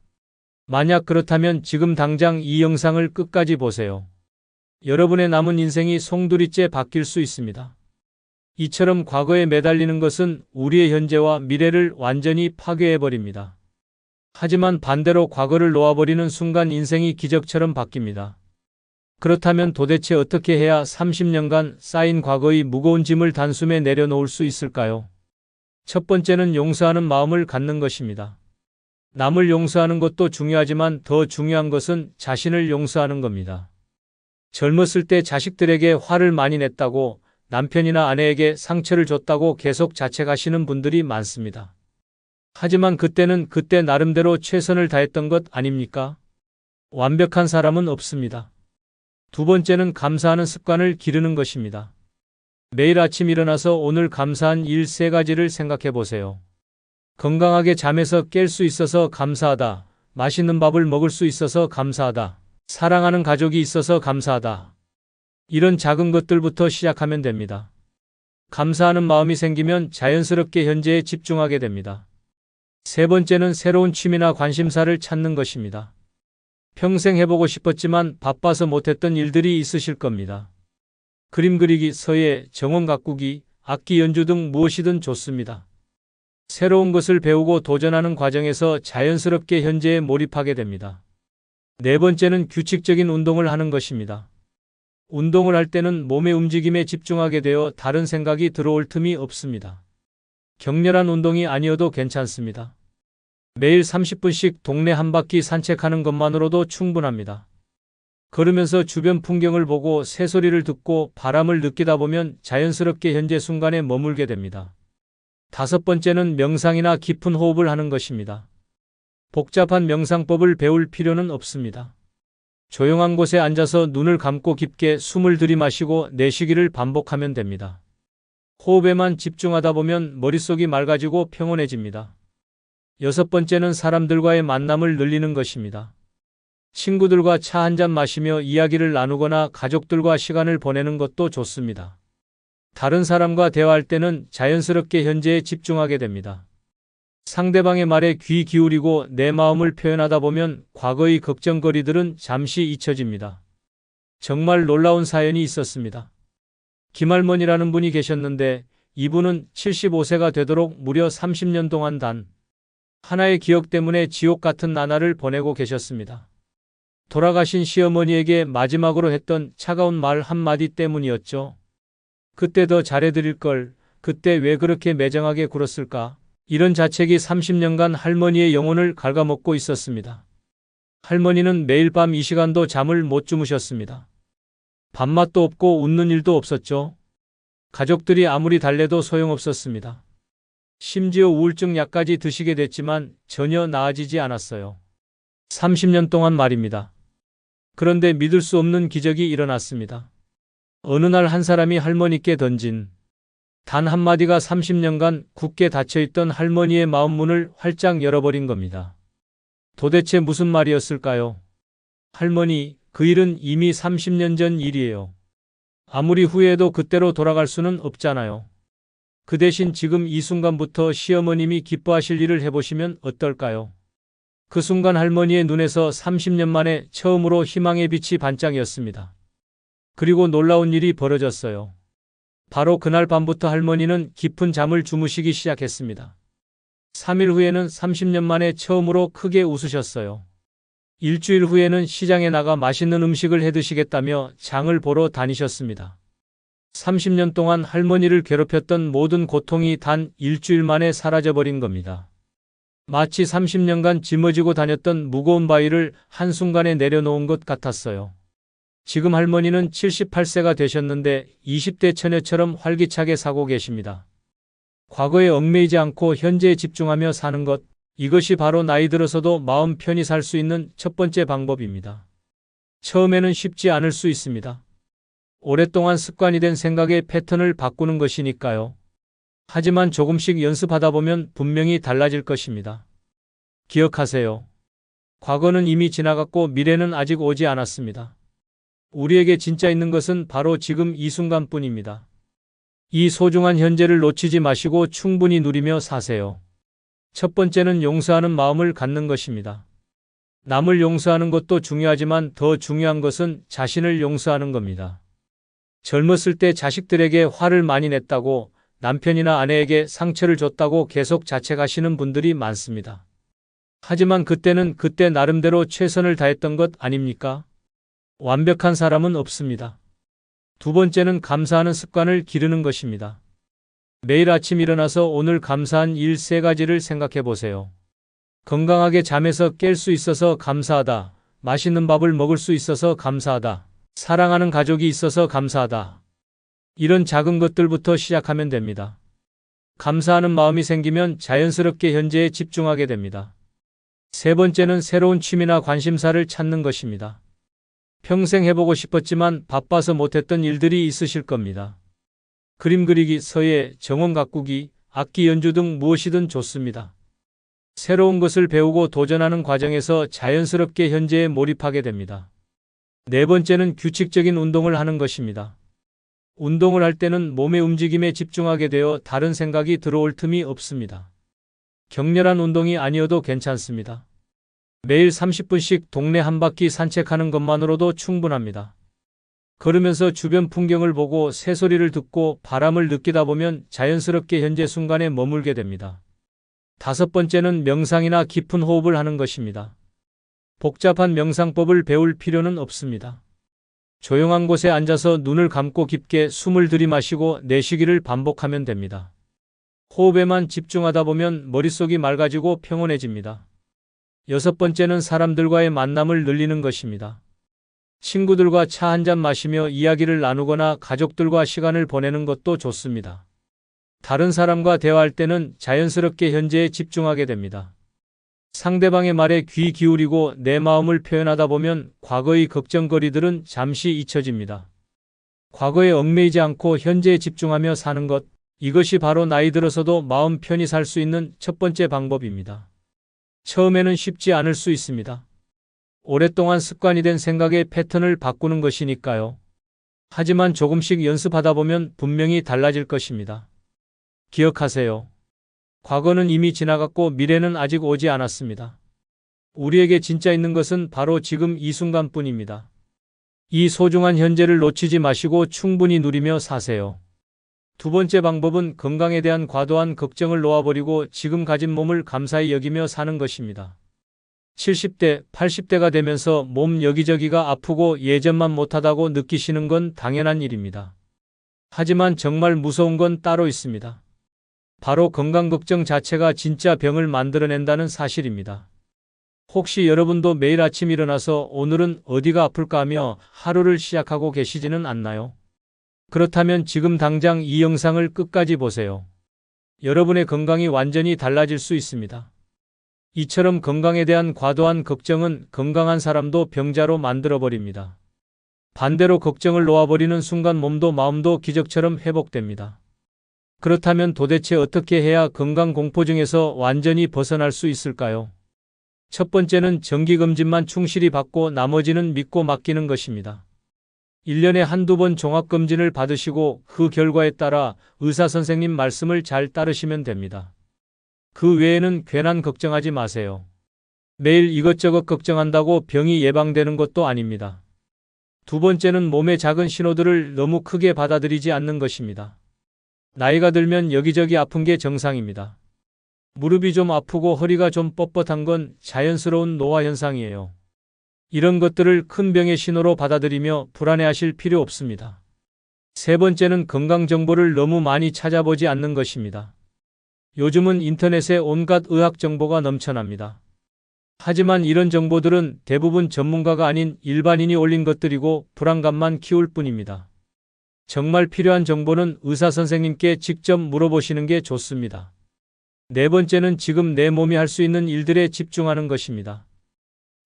만약 그렇다면 지금 당장 이 영상을 끝까지 보세요. 여러분의 남은 인생이 송두리째 바뀔 수 있습니다. 이처럼 과거에 매달리는 것은 우리의 현재와 미래를 완전히 파괴해버립니다. 하지만 반대로 과거를 놓아버리는 순간 인생이 기적처럼 바뀝니다. 그렇다면 도대체 어떻게 해야 30년간 쌓인 과거의 무거운 짐을 단숨에 내려놓을 수 있을까요? 첫 번째는 용서하는 마음을 갖는 것입니다. 남을 용서하는 것도 중요하지만 더 중요한 것은 자신을 용서하는 겁니다. 젊었을 때 자식들에게 화를 많이 냈다고, 남편이나 아내에게 상처를 줬다고 계속 자책하시는 분들이 많습니다. 하지만 그때는 그때 나름대로 최선을 다했던 것 아닙니까? 완벽한 사람은 없습니다. 두 번째는 감사하는 습관을 기르는 것입니다. 매일 아침 일어나서 오늘 감사한 일 3가지를 생각해 보세요. 건강하게 잠에서 깰 수 있어서 감사하다. 맛있는 밥을 먹을 수 있어서 감사하다. 사랑하는 가족이 있어서 감사하다. 이런 작은 것들부터 시작하면 됩니다. 감사하는 마음이 생기면 자연스럽게 현재에 집중하게 됩니다. 세 번째는 새로운 취미나 관심사를 찾는 것입니다. 평생 해보고 싶었지만 바빠서 못했던 일들이 있으실 겁니다. 그림 그리기, 서예, 정원 가꾸기, 악기 연주 등 무엇이든 좋습니다. 새로운 것을 배우고 도전하는 과정에서 자연스럽게 현재에 몰입하게 됩니다. 네 번째는 규칙적인 운동을 하는 것입니다. 운동을 할 때는 몸의 움직임에 집중하게 되어 다른 생각이 들어올 틈이 없습니다. 격렬한 운동이 아니어도 괜찮습니다. 매일 30분씩 동네 한 바퀴 산책하는 것만으로도 충분합니다. 걸으면서 주변 풍경을 보고 새소리를 듣고 바람을 느끼다 보면 자연스럽게 현재 순간에 머물게 됩니다. 다섯 번째는 명상이나 깊은 호흡을 하는 것입니다. 복잡한 명상법을 배울 필요는 없습니다. 조용한 곳에 앉아서 눈을 감고 깊게 숨을 들이마시고 내쉬기를 반복하면 됩니다. 호흡에만 집중하다 보면 머릿속이 맑아지고 평온해집니다. 여섯 번째는 사람들과의 만남을 늘리는 것입니다. 친구들과 차 한잔 마시며 이야기를 나누거나 가족들과 시간을 보내는 것도 좋습니다. 다른 사람과 대화할 때는 자연스럽게 현재에 집중하게 됩니다. 상대방의 말에 귀 기울이고 내 마음을 표현하다 보면 과거의 걱정거리들은 잠시 잊혀집니다. 정말 놀라운 사연이 있었습니다. 김할머니라는 분이 계셨는데 이분은 75세가 되도록 무려 30년 동안 단 하나의 기억 때문에 지옥 같은 나날을 보내고 계셨습니다. 돌아가신 시어머니에게 마지막으로 했던 차가운 말 한마디 때문이었죠. 그때 더 잘해드릴 걸, 그때 왜 그렇게 매정하게 굴었을까? 이런 자책이 30년간 할머니의 영혼을 갉아먹고 있었습니다. 할머니는 매일 밤 이 시간도 잠을 못 주무셨습니다. 밥맛도 없고 웃는 일도 없었죠. 가족들이 아무리 달래도 소용없었습니다. 심지어 우울증 약까지 드시게 됐지만 전혀 나아지지 않았어요. 30년 동안 말입니다. 그런데 믿을 수 없는 기적이 일어났습니다. 어느 날 한 사람이 할머니께 던진 단 한마디가 30년간 굳게 닫혀있던 할머니의 마음 문을 활짝 열어버린 겁니다. 도대체 무슨 말이었을까요? 할머니, 그 일은 이미 30년 전 일이에요. 아무리 후회해도 그때로 돌아갈 수는 없잖아요. 그 대신 지금 이 순간부터 시어머님이 기뻐하실 일을 해보시면 어떨까요? 그 순간 할머니의 눈에서 30년 만에 처음으로 희망의 빛이 반짝이었습니다. 그리고 놀라운 일이 벌어졌어요. 바로 그날 밤부터 할머니는 깊은 잠을 주무시기 시작했습니다. 3일 후에는 30년 만에 처음으로 크게 웃으셨어요. 일주일 후에는 시장에 나가 맛있는 음식을 해드시겠다며 장을 보러 다니셨습니다. 30년 동안 할머니를 괴롭혔던 모든 고통이 단 일주일 만에 사라져버린 겁니다. 마치 30년간 짊어지고 다녔던 무거운 바위를 한순간에 내려놓은 것 같았어요. 지금 할머니는 78세가 되셨는데 20대 처녀처럼 활기차게 사고 계십니다. 과거에 얽매이지 않고 현재에 집중하며 사는 것, 이것이 바로 나이 들어서도 마음 편히 살 수 있는 첫 번째 방법입니다. 처음에는 쉽지 않을 수 있습니다. 오랫동안 습관이 된 생각의 패턴을 바꾸는 것이니까요. 하지만 조금씩 연습하다 보면 분명히 달라질 것입니다. 기억하세요. 과거는 이미 지나갔고 미래는 아직 오지 않았습니다. 우리에게 진짜 있는 것은 바로 지금 이 순간뿐입니다. 이 소중한 현재를 놓치지 마시고 충분히 누리며 사세요. 첫 번째는 용서하는 마음을 갖는 것입니다. 남을 용서하는 것도 중요하지만 더 중요한 것은 자신을 용서하는 겁니다. 젊었을 때 자식들에게 화를 많이 냈다고, 남편이나 아내에게 상처를 줬다고 계속 자책하시는 분들이 많습니다. 하지만 그때는 그때 나름대로 최선을 다했던 것 아닙니까? 완벽한 사람은 없습니다. 두 번째는 감사하는 습관을 기르는 것입니다. 매일 아침 일어나서 오늘 감사한 일 3가지를 생각해 보세요. 건강하게 잠에서 깰 수 있어서 감사하다. 맛있는 밥을 먹을 수 있어서 감사하다. 사랑하는 가족이 있어서 감사하다. 이런 작은 것들부터 시작하면 됩니다. 감사하는 마음이 생기면 자연스럽게 현재에 집중하게 됩니다. 세 번째는 새로운 취미나 관심사를 찾는 것입니다. 평생 해보고 싶었지만 바빠서 못했던 일들이 있으실 겁니다. 그림 그리기, 서예, 정원 가꾸기, 악기 연주 등 무엇이든 좋습니다. 새로운 것을 배우고 도전하는 과정에서 자연스럽게 현재에 몰입하게 됩니다. 네 번째는 규칙적인 운동을 하는 것입니다. 운동을 할 때는 몸의 움직임에 집중하게 되어 다른 생각이 들어올 틈이 없습니다. 격렬한 운동이 아니어도 괜찮습니다. 매일 30분씩 동네 한 바퀴 산책하는 것만으로도 충분합니다. 걸으면서 주변 풍경을 보고 새소리를 듣고 바람을 느끼다 보면 자연스럽게 현재 순간에 머물게 됩니다. 다섯 번째는 명상이나 깊은 호흡을 하는 것입니다. 복잡한 명상법을 배울 필요는 없습니다. 조용한 곳에 앉아서 눈을 감고 깊게 숨을 들이마시고 내쉬기를 반복하면 됩니다. 호흡에만 집중하다 보면 머릿속이 맑아지고 평온해집니다. 여섯 번째는 사람들과의 만남을 늘리는 것입니다. 친구들과 차 한잔 마시며 이야기를 나누거나 가족들과 시간을 보내는 것도 좋습니다. 다른 사람과 대화할 때는 자연스럽게 현재에 집중하게 됩니다. 상대방의 말에 귀 기울이고 내 마음을 표현하다 보면 과거의 걱정거리들은 잠시 잊혀집니다. 과거에 얽매이지 않고 현재에 집중하며 사는 것, 이것이 바로 나이 들어서도 마음 편히 살 수 있는 첫 번째 방법입니다. 처음에는 쉽지 않을 수 있습니다. 오랫동안 습관이 된 생각의 패턴을 바꾸는 것이니까요. 하지만 조금씩 연습하다 보면 분명히 달라질 것입니다. 기억하세요. 과거는 이미 지나갔고 미래는 아직 오지 않았습니다. 우리에게 진짜 있는 것은 바로 지금 이 순간뿐입니다. 이 소중한 현재를 놓치지 마시고 충분히 누리며 사세요. 두 번째 방법은 건강에 대한 과도한 걱정을 놓아버리고 지금 가진 몸을 감사히 여기며 사는 것입니다. 70대, 80대가 되면서 몸 여기저기가 아프고 예전만 못하다고 느끼시는 건 당연한 일입니다. 하지만 정말 무서운 건 따로 있습니다. 바로 건강 걱정 자체가 진짜 병을 만들어낸다는 사실입니다. 혹시 여러분도 매일 아침 일어나서 오늘은 어디가 아플까 하며 하루를 시작하고 계시지는 않나요? 그렇다면 지금 당장 이 영상을 끝까지 보세요. 여러분의 건강이 완전히 달라질 수 있습니다. 이처럼 건강에 대한 과도한 걱정은 건강한 사람도 병자로 만들어버립니다. 반대로 걱정을 놓아버리는 순간 몸도 마음도 기적처럼 회복됩니다. 그렇다면 도대체 어떻게 해야 건강공포증에서 완전히 벗어날 수 있을까요? 첫 번째는 정기검진만 충실히 받고 나머지는 믿고 맡기는 것입니다. 1년에 한두 번 종합검진을 받으시고 그 결과에 따라 의사선생님 말씀을 잘 따르시면 됩니다. 그 외에는 괜한 걱정하지 마세요. 매일 이것저것 걱정한다고 병이 예방되는 것도 아닙니다. 두 번째는 몸의 작은 신호들을 너무 크게 받아들이지 않는 것입니다. 나이가 들면 여기저기 아픈 게 정상입니다. 무릎이 좀 아프고 허리가 좀 뻣뻣한 건 자연스러운 노화 현상이에요. 이런 것들을 큰 병의 신호로 받아들이며 불안해하실 필요 없습니다. 세 번째는 건강 정보를 너무 많이 찾아보지 않는 것입니다. 요즘은 인터넷에 온갖 의학 정보가 넘쳐납니다. 하지만 이런 정보들은 대부분 전문가가 아닌 일반인이 올린 것들이고 불안감만 키울 뿐입니다. 정말 필요한 정보는 의사 선생님께 직접 물어보시는 게 좋습니다. 네 번째는 지금 내 몸이 할 수 있는 일들에 집중하는 것입니다.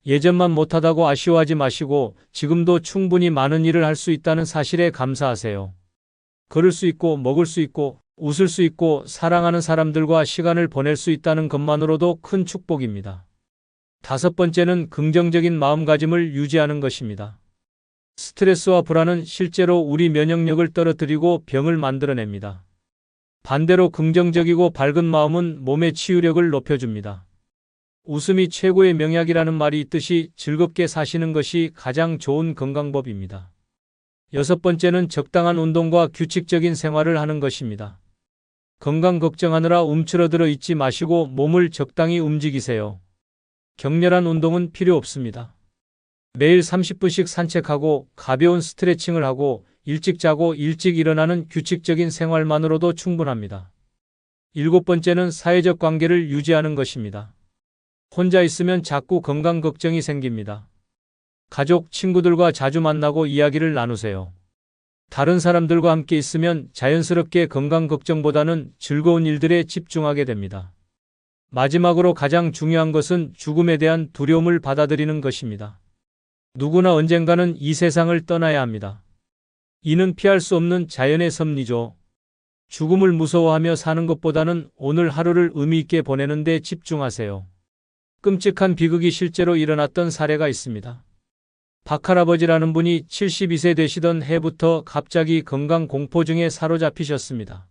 예전만 못하다고 아쉬워하지 마시고 지금도 충분히 많은 일을 할 수 있다는 사실에 감사하세요. 걸을 수 있고 먹을 수 있고 웃을 수 있고 사랑하는 사람들과 시간을 보낼 수 있다는 것만으로도 큰 축복입니다. 다섯 번째는 긍정적인 마음가짐을 유지하는 것입니다. 스트레스와 불안은 실제로 우리 면역력을 떨어뜨리고 병을 만들어냅니다. 반대로 긍정적이고 밝은 마음은 몸의 치유력을 높여줍니다. 웃음이 최고의 명약이라는 말이 있듯이 즐겁게 사시는 것이 가장 좋은 건강법입니다. 여섯 번째는 적당한 운동과 규칙적인 생활을 하는 것입니다. 건강 걱정하느라 움츠러들어 있지 마시고 몸을 적당히 움직이세요. 격렬한 운동은 필요 없습니다. 매일 30분씩 산책하고 가벼운 스트레칭을 하고 일찍 자고 일찍 일어나는 규칙적인 생활만으로도 충분합니다. 일곱 번째는 사회적 관계를 유지하는 것입니다. 혼자 있으면 자꾸 건강 걱정이 생깁니다. 가족, 친구들과 자주 만나고 이야기를 나누세요. 다른 사람들과 함께 있으면 자연스럽게 건강 걱정보다는 즐거운 일들에 집중하게 됩니다. 마지막으로 가장 중요한 것은 죽음에 대한 두려움을 받아들이는 것입니다. 누구나 언젠가는 이 세상을 떠나야 합니다. 이는 피할 수 없는 자연의 섭리죠. 죽음을 무서워하며 사는 것보다는 오늘 하루를 의미 있게 보내는 데 집중하세요. 끔찍한 비극이 실제로 일어났던 사례가 있습니다. 박할아버지라는 분이 72세 되시던 해부터 갑자기 건강공포증에 사로잡히셨습니다.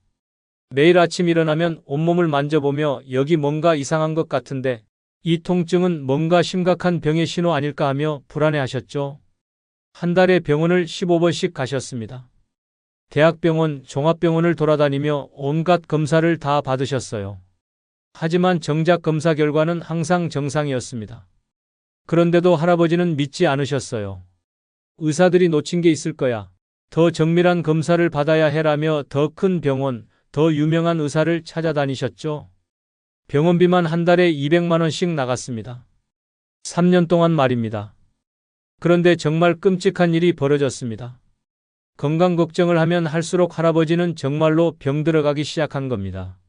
매일 아침 일어나면 온몸을 만져보며 여기 뭔가 이상한 것 같은데 이 통증은 뭔가 심각한 병의 신호 아닐까 하며 불안해하셨죠. 한 달에 병원을 15번씩 가셨습니다. 대학병원, 종합병원을 돌아다니며 온갖 검사를 다 받으셨어요. 하지만 정작 검사 결과는 항상 정상이었습니다. 그런데도 할아버지는 믿지 않으셨어요. 의사들이 놓친 게 있을 거야. 더 정밀한 검사를 받아야 해라며 더 큰 병원, 더 유명한 의사를 찾아다니셨죠. 병원비만 한 달에 200만 원씩 나갔습니다. 3년 동안 말입니다. 그런데 정말 끔찍한 일이 벌어졌습니다. 건강 걱정을 하면 할수록 할아버지는 정말로 병들어가기 시작한 겁니다.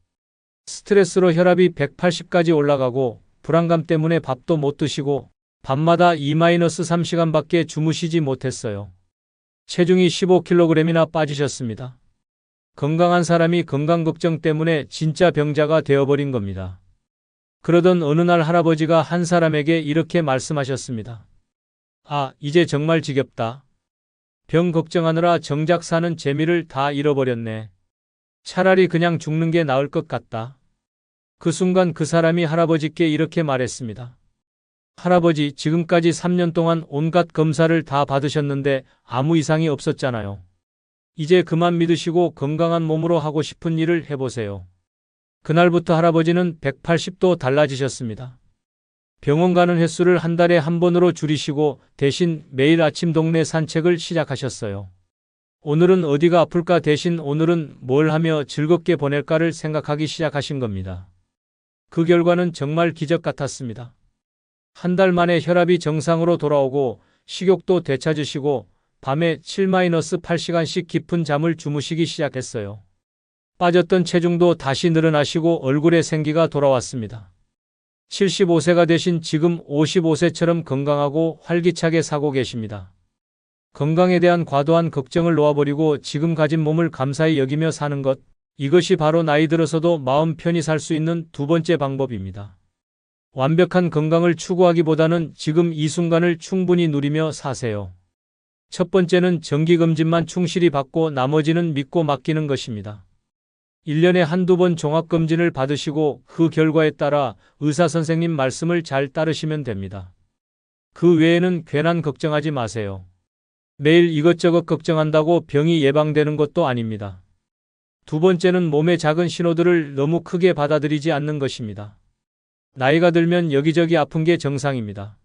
스트레스로 혈압이 180까지 올라가고 불안감 때문에 밥도 못 드시고 밤마다 2-3시간밖에 주무시지 못했어요. 체중이 15kg이나 빠지셨습니다. 건강한 사람이 건강 걱정 때문에 진짜 병자가 되어버린 겁니다. 그러던 어느 날 할아버지가 한 사람에게 이렇게 말씀하셨습니다. 아, 이제 정말 지겹다. 병 걱정하느라 정작 사는 재미를 다 잃어버렸네. 차라리 그냥 죽는 게 나을 것 같다. 그 순간 그 사람이 할아버지께 이렇게 말했습니다. 할아버지, 지금까지 3년 동안 온갖 검사를 다 받으셨는데 아무 이상이 없었잖아요. 이제 그만 믿으시고 건강한 몸으로 하고 싶은 일을 해보세요. 그날부터 할아버지는 180도 달라지셨습니다. 병원 가는 횟수를 한 달에 한 번으로 줄이시고 대신 매일 아침 동네 산책을 시작하셨어요. 오늘은 어디가 아플까 대신 오늘은 뭘 하며 즐겁게 보낼까를 생각하기 시작하신 겁니다. 그 결과는 정말 기적 같았습니다. 한 달 만에 혈압이 정상으로 돌아오고 식욕도 되찾으시고 밤에 7-8시간씩 깊은 잠을 주무시기 시작했어요. 빠졌던 체중도 다시 늘어나시고 얼굴에 생기가 돌아왔습니다. 75세가 되신 지금 55세처럼 건강하고 활기차게 사고 계십니다. 건강에 대한 과도한 걱정을 놓아버리고 지금 가진 몸을 감사히 여기며 사는 것, 이것이 바로 나이 들어서도 마음 편히 살 수 있는 두 번째 방법입니다. 완벽한 건강을 추구하기보다는 지금 이 순간을 충분히 누리며 사세요. 첫 번째는 정기검진만 충실히 받고 나머지는 믿고 맡기는 것입니다. 1년에 한두 번 종합검진을 받으시고 그 결과에 따라 의사선생님 말씀을 잘 따르시면 됩니다. 그 외에는 괜한 걱정하지 마세요. 매일 이것저것 걱정한다고 병이 예방되는 것도 아닙니다. 두 번째는 몸의 작은 신호들을 너무 크게 받아들이지 않는 것입니다. 나이가 들면 여기저기 아픈 게 정상입니다.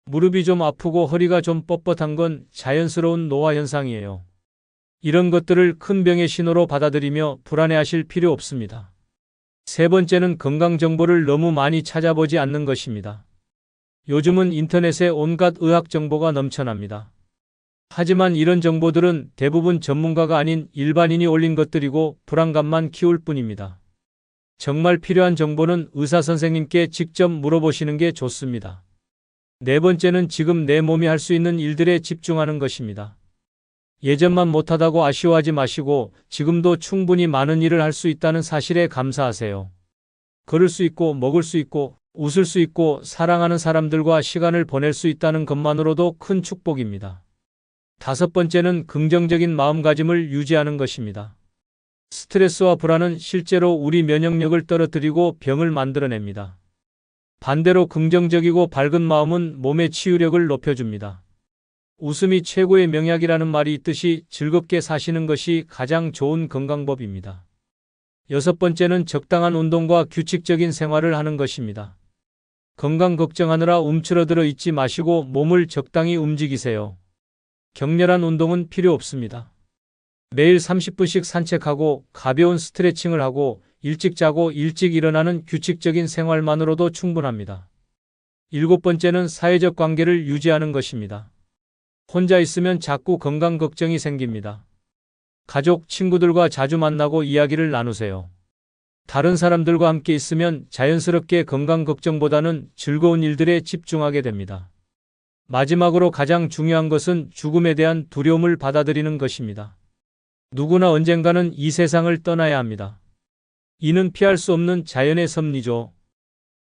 무릎이 좀 아프고 허리가 좀 뻣뻣한 건 자연스러운 노화 현상이에요. 이런 것들을 큰 병의 신호로 받아들이며 불안해하실 필요 없습니다. 세 번째는 건강 정보를 너무 많이 찾아보지 않는 것입니다. 요즘은 인터넷에 온갖 의학 정보가 넘쳐납니다. 하지만 이런 정보들은 대부분 전문가가 아닌 일반인이 올린 것들이고 불안감만 키울 뿐입니다. 정말 필요한 정보는 의사 선생님께 직접 물어보시는 게 좋습니다. 네 번째는 지금 내 몸이 할 수 있는 일들에 집중하는 것입니다. 예전만 못하다고 아쉬워하지 마시고 지금도 충분히 많은 일을 할 수 있다는 사실에 감사하세요. 걸을 수 있고 먹을 수 있고 웃을 수 있고 사랑하는 사람들과 시간을 보낼 수 있다는 것만으로도 큰 축복입니다. 다섯 번째는 긍정적인 마음가짐을 유지하는 것입니다. 스트레스와 불안은 실제로 우리 면역력을 떨어뜨리고 병을 만들어냅니다. 반대로 긍정적이고 밝은 마음은 몸의 치유력을 높여줍니다. 웃음이 최고의 명약이라는 말이 있듯이 즐겁게 사시는 것이 가장 좋은 건강법입니다. 여섯 번째는 적당한 운동과 규칙적인 생활을 하는 것입니다. 건강 걱정하느라 움츠러들어 있지 마시고 몸을 적당히 움직이세요. 격렬한 운동은 필요 없습니다. 매일 30분씩 산책하고 가벼운 스트레칭을 하고 일찍 자고 일찍 일어나는 규칙적인 생활만으로도 충분합니다. 일곱 번째는 사회적 관계를 유지하는 것입니다. 혼자 있으면 자꾸 건강 걱정이 생깁니다. 가족, 친구들과 자주 만나고 이야기를 나누세요. 다른 사람들과 함께 있으면 자연스럽게 건강 걱정보다는 즐거운 일들에 집중하게 됩니다. 마지막으로 가장 중요한 것은 죽음에 대한 두려움을 받아들이는 것입니다. 누구나 언젠가는 이 세상을 떠나야 합니다. 이는 피할 수 없는 자연의 섭리죠.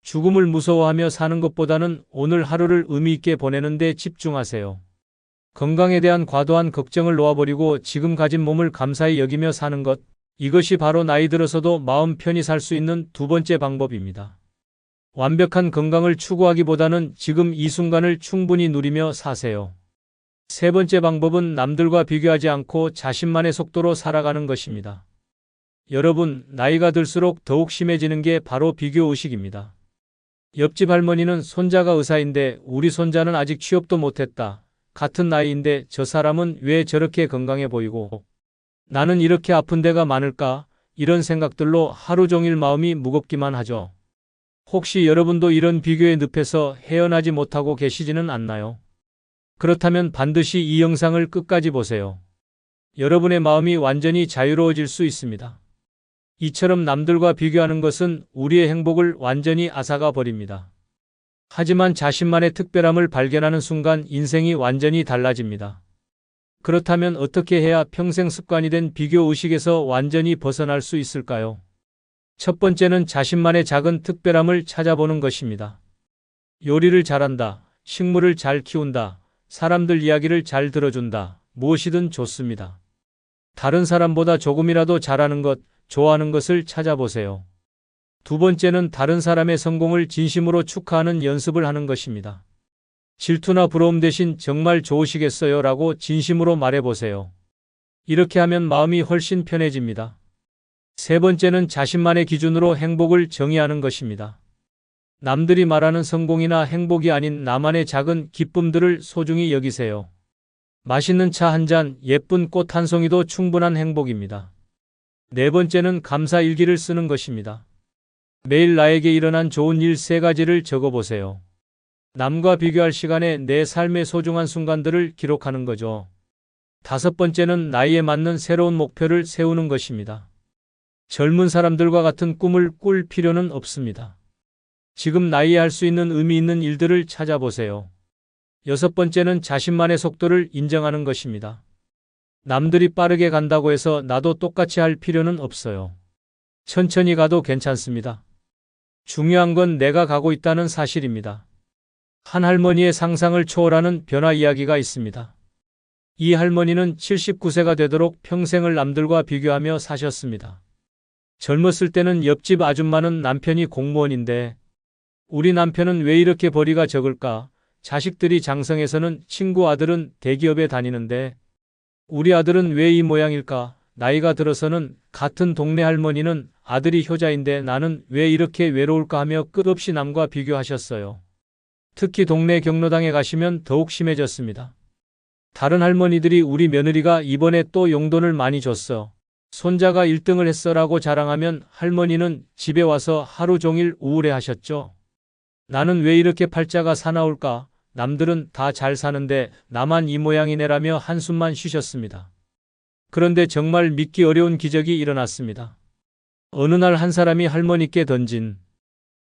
죽음을 무서워하며 사는 것보다는 오늘 하루를 의미 있게 보내는 데 집중하세요. 건강에 대한 과도한 걱정을 놓아버리고 지금 가진 몸을 감사히 여기며 사는 것, 이것이 바로 나이 들어서도 마음 편히 살 수 있는 두 번째 방법입니다. 완벽한 건강을 추구하기보다는 지금 이 순간을 충분히 누리며 사세요. 세 번째 방법은 남들과 비교하지 않고 자신만의 속도로 살아가는 것입니다. 여러분, 나이가 들수록 더욱 심해지는 게 바로 비교의식입니다. 옆집 할머니는 손자가 의사인데 우리 손자는 아직 취업도 못했다. 같은 나이인데 저 사람은 왜 저렇게 건강해 보이고 나는 이렇게 아픈 데가 많을까? 이런 생각들로 하루 종일 마음이 무겁기만 하죠. 혹시 여러분도 이런 비교의 늪에서 헤어나지 못하고 계시지는 않나요? 그렇다면 반드시 이 영상을 끝까지 보세요. 여러분의 마음이 완전히 자유로워질 수 있습니다. 이처럼 남들과 비교하는 것은 우리의 행복을 완전히 앗아가 버립니다. 하지만 자신만의 특별함을 발견하는 순간 인생이 완전히 달라집니다. 그렇다면 어떻게 해야 평생 습관이 된 비교 의식에서 완전히 벗어날 수 있을까요? 첫 번째는 자신만의 작은 특별함을 찾아보는 것입니다. 요리를 잘한다, 식물을 잘 키운다, 사람들 이야기를 잘 들어준다, 무엇이든 좋습니다. 다른 사람보다 조금이라도 잘하는 것, 좋아하는 것을 찾아보세요. 두 번째는 다른 사람의 성공을 진심으로 축하하는 연습을 하는 것입니다. 질투나 부러움 대신 정말 좋으시겠어요 라고 진심으로 말해보세요. 이렇게 하면 마음이 훨씬 편해집니다. 세 번째는 자신만의 기준으로 행복을 정의하는 것입니다. 남들이 말하는 성공이나 행복이 아닌 나만의 작은 기쁨들을 소중히 여기세요. 맛있는 차 한 잔, 예쁜 꽃 한 송이도 충분한 행복입니다. 네 번째는 감사 일기를 쓰는 것입니다. 매일 나에게 일어난 좋은 일 3가지를 적어보세요. 남과 비교할 시간에 내 삶의 소중한 순간들을 기록하는 거죠. 다섯 번째는 나이에 맞는 새로운 목표를 세우는 것입니다. 젊은 사람들과 같은 꿈을 꿀 필요는 없습니다. 지금 나이에 할 수 있는 의미 있는 일들을 찾아보세요. 여섯 번째는 자신만의 속도를 인정하는 것입니다. 남들이 빠르게 간다고 해서 나도 똑같이 할 필요는 없어요. 천천히 가도 괜찮습니다. 중요한 건 내가 가고 있다는 사실입니다. 한 할머니의 상상을 초월하는 변화 이야기가 있습니다. 이 할머니는 79세가 되도록 평생을 남들과 비교하며 사셨습니다. 젊었을 때는 옆집 아줌마는 남편이 공무원인데 우리 남편은 왜 이렇게 벌이가 적을까? 자식들이 장성해서는 친구 아들은 대기업에 다니는데 우리 아들은 왜 이 모양일까? 나이가 들어서는 같은 동네 할머니는 아들이 효자인데 나는 왜 이렇게 외로울까 하며 끝없이 남과 비교하셨어요. 특히 동네 경로당에 가시면 더욱 심해졌습니다. 다른 할머니들이 우리 며느리가 이번에 또 용돈을 많이 줬어. 손자가 1등을 했어라고 자랑하면 할머니는 집에 와서 하루 종일 우울해하셨죠. 나는 왜 이렇게 팔자가 사나울까? 남들은 다 잘 사는데 나만 이 모양이네라며 한숨만 쉬셨습니다. 그런데 정말 믿기 어려운 기적이 일어났습니다. 어느 날 한 사람이 할머니께 던진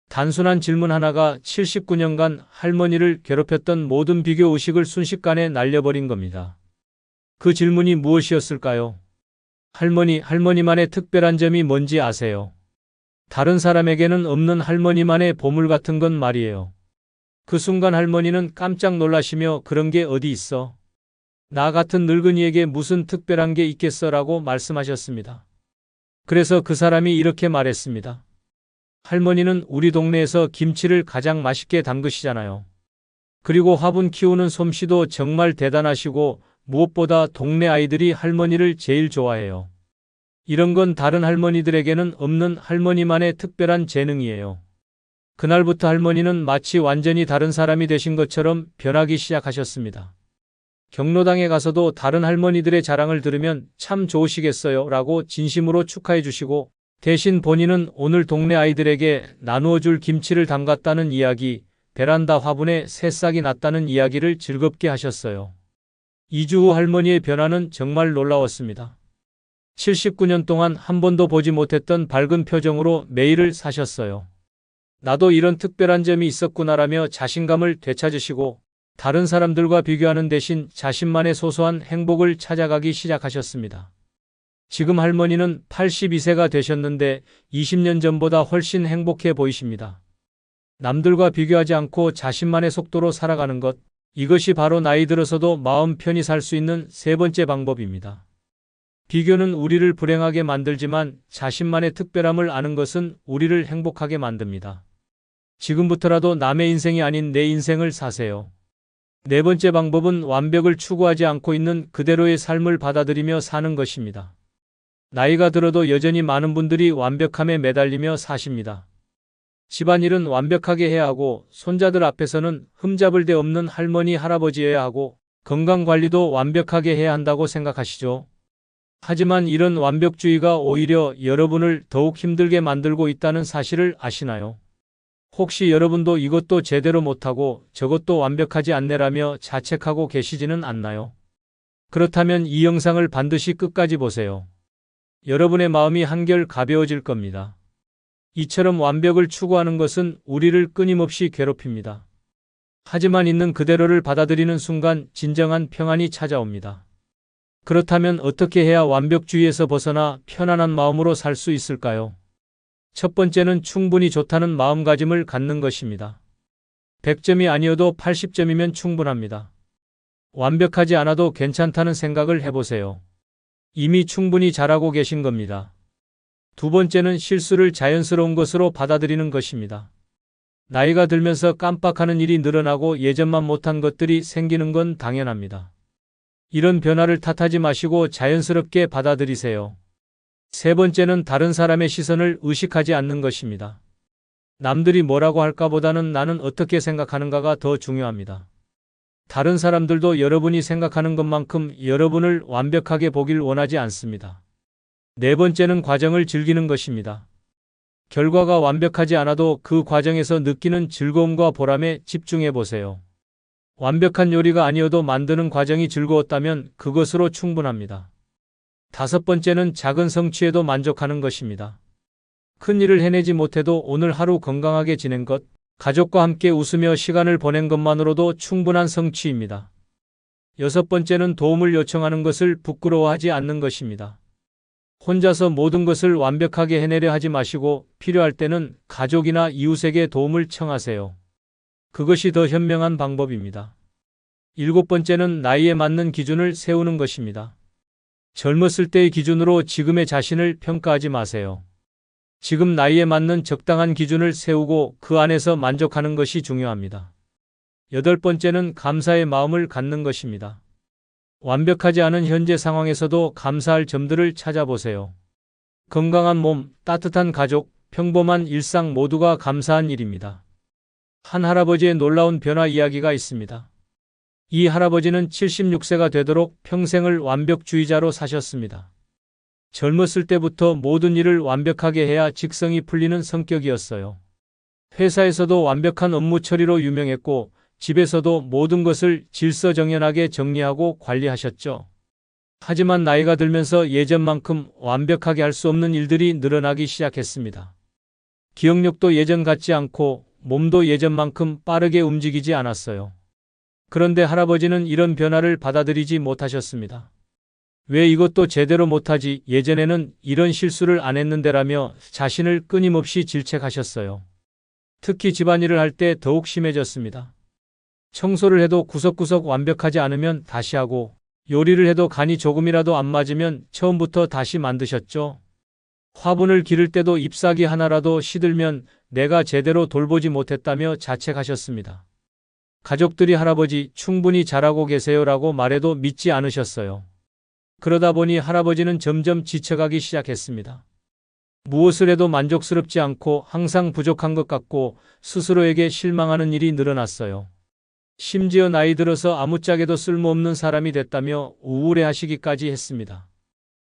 단순한 질문 하나가 79년간 할머니를 괴롭혔던 모든 비교 의식을 순식간에 날려버린 겁니다. 그 질문이 무엇이었을까요? 할머니만의 특별한 점이 뭔지 아세요? 다른 사람에게는 없는 할머니만의 보물 같은 건 말이에요. 그 순간 할머니는 깜짝 놀라시며 그런 게 어디 있어? 나 같은 늙은이에게 무슨 특별한 게 있겠어라고 말씀하셨습니다. 그래서 그 사람이 이렇게 말했습니다. 할머니는 우리 동네에서 김치를 가장 맛있게 담그시잖아요. 그리고 화분 키우는 솜씨도 정말 대단하시고 무엇보다 동네 아이들이 할머니를 제일 좋아해요. 이런 건 다른 할머니들에게는 없는 할머니만의 특별한 재능이에요. 그날부터 할머니는 마치 완전히 다른 사람이 되신 것처럼 변하기 시작하셨습니다. 경로당에 가서도 다른 할머니들의 자랑을 들으면 참 좋으시겠어요 라고 진심으로 축하해 주시고 대신 본인은 오늘 동네 아이들에게 나누어 줄 김치를 담갔다는 이야기, 베란다 화분에 새싹이 났다는 이야기를 즐겁게 하셨어요. 2주 후 할머니의 변화는 정말 놀라웠습니다. 79년 동안 한 번도 보지 못했던 밝은 표정으로 매일을 사셨어요. 나도 이런 특별한 점이 있었구나라며 자신감을 되찾으시고 다른 사람들과 비교하는 대신 자신만의 소소한 행복을 찾아가기 시작하셨습니다. 지금 할머니는 82세가 되셨는데 20년 전보다 훨씬 행복해 보이십니다. 남들과 비교하지 않고 자신만의 속도로 살아가는 것, 이것이 바로 나이 들어서도 마음 편히 살 수 있는 세 번째 방법입니다. 비교는 우리를 불행하게 만들지만 자신만의 특별함을 아는 것은 우리를 행복하게 만듭니다. 지금부터라도 남의 인생이 아닌 내 인생을 사세요. 네 번째 방법은 완벽을 추구하지 않고 있는 그대로의 삶을 받아들이며 사는 것입니다. 나이가 들어도 여전히 많은 분들이 완벽함에 매달리며 사십니다. 집안일은 완벽하게 해야 하고 손자들 앞에서는 흠잡을 데 없는 할머니, 할아버지여야 하고 건강관리도 완벽하게 해야 한다고 생각하시죠? 하지만 이런 완벽주의가 오히려 여러분을 더욱 힘들게 만들고 있다는 사실을 아시나요? 혹시 여러분도 이것도 제대로 못하고 저것도 완벽하지 않네라며 자책하고 계시지는 않나요? 그렇다면 이 영상을 반드시 끝까지 보세요. 여러분의 마음이 한결 가벼워질 겁니다. 이처럼 완벽을 추구하는 것은 우리를 끊임없이 괴롭힙니다. 하지만 있는 그대로를 받아들이는 순간 진정한 평안이 찾아옵니다. 그렇다면 어떻게 해야 완벽주의에서 벗어나 편안한 마음으로 살 수 있을까요? 첫 번째는 충분히 좋다는 마음가짐을 갖는 것입니다. 100점이 아니어도 80점이면 충분합니다. 완벽하지 않아도 괜찮다는 생각을 해보세요. 이미 충분히 잘하고 계신 겁니다. 두 번째는 실수를 자연스러운 것으로 받아들이는 것입니다. 나이가 들면서 깜빡하는 일이 늘어나고 예전만 못한 것들이 생기는 건 당연합니다. 이런 변화를 탓하지 마시고 자연스럽게 받아들이세요. 세 번째는 다른 사람의 시선을 의식하지 않는 것입니다. 남들이 뭐라고 할까 보다는 나는 어떻게 생각하는가가 더 중요합니다. 다른 사람들도 여러분이 생각하는 것만큼 여러분을 완벽하게 보길 원하지 않습니다. 네 번째는 과정을 즐기는 것입니다. 결과가 완벽하지 않아도 그 과정에서 느끼는 즐거움과 보람에 집중해 보세요. 완벽한 요리가 아니어도 만드는 과정이 즐거웠다면 그것으로 충분합니다. 다섯 번째는 작은 성취에도 만족하는 것입니다. 큰 일을 해내지 못해도 오늘 하루 건강하게 지낸 것, 가족과 함께 웃으며 시간을 보낸 것만으로도 충분한 성취입니다. 여섯 번째는 도움을 요청하는 것을 부끄러워하지 않는 것입니다. 혼자서 모든 것을 완벽하게 해내려 하지 마시고 필요할 때는 가족이나 이웃에게 도움을 청하세요. 그것이 더 현명한 방법입니다. 일곱 번째는 나이에 맞는 기준을 세우는 것입니다. 젊었을 때의 기준으로 지금의 자신을 평가하지 마세요. 지금 나이에 맞는 적당한 기준을 세우고 그 안에서 만족하는 것이 중요합니다. 여덟 번째는 감사의 마음을 갖는 것입니다. 완벽하지 않은 현재 상황에서도 감사할 점들을 찾아보세요. 건강한 몸, 따뜻한 가족, 평범한 일상 모두가 감사한 일입니다. 한 할아버지의 놀라운 변화 이야기가 있습니다. 이 할아버지는 76세가 되도록 평생을 완벽주의자로 사셨습니다. 젊었을 때부터 모든 일을 완벽하게 해야 직성이 풀리는 성격이었어요. 회사에서도 완벽한 업무 처리로 유명했고 집에서도 모든 것을 질서정연하게 정리하고 관리하셨죠. 하지만 나이가 들면서 예전만큼 완벽하게 할 수 없는 일들이 늘어나기 시작했습니다. 기억력도 예전 같지 않고 몸도 예전만큼 빠르게 움직이지 않았어요. 그런데 할아버지는 이런 변화를 받아들이지 못하셨습니다. 왜 이것도 제대로 못하지? 예전에는 이런 실수를 안 했는데라며 자신을 끊임없이 질책하셨어요. 특히 집안일을 할 때 더욱 심해졌습니다. 청소를 해도 구석구석 완벽하지 않으면 다시 하고, 요리를 해도 간이 조금이라도 안 맞으면 처음부터 다시 만드셨죠. 화분을 기를 때도 잎사귀 하나라도 시들면 내가 제대로 돌보지 못했다며 자책하셨습니다. 가족들이 할아버지 충분히 잘하고 계세요라고 말해도 믿지 않으셨어요. 그러다 보니 할아버지는 점점 지쳐가기 시작했습니다. 무엇을 해도 만족스럽지 않고 항상 부족한 것 같고 스스로에게 실망하는 일이 늘어났어요. 심지어 나이 들어서 아무짝에도 쓸모없는 사람이 됐다며 우울해하시기까지 했습니다.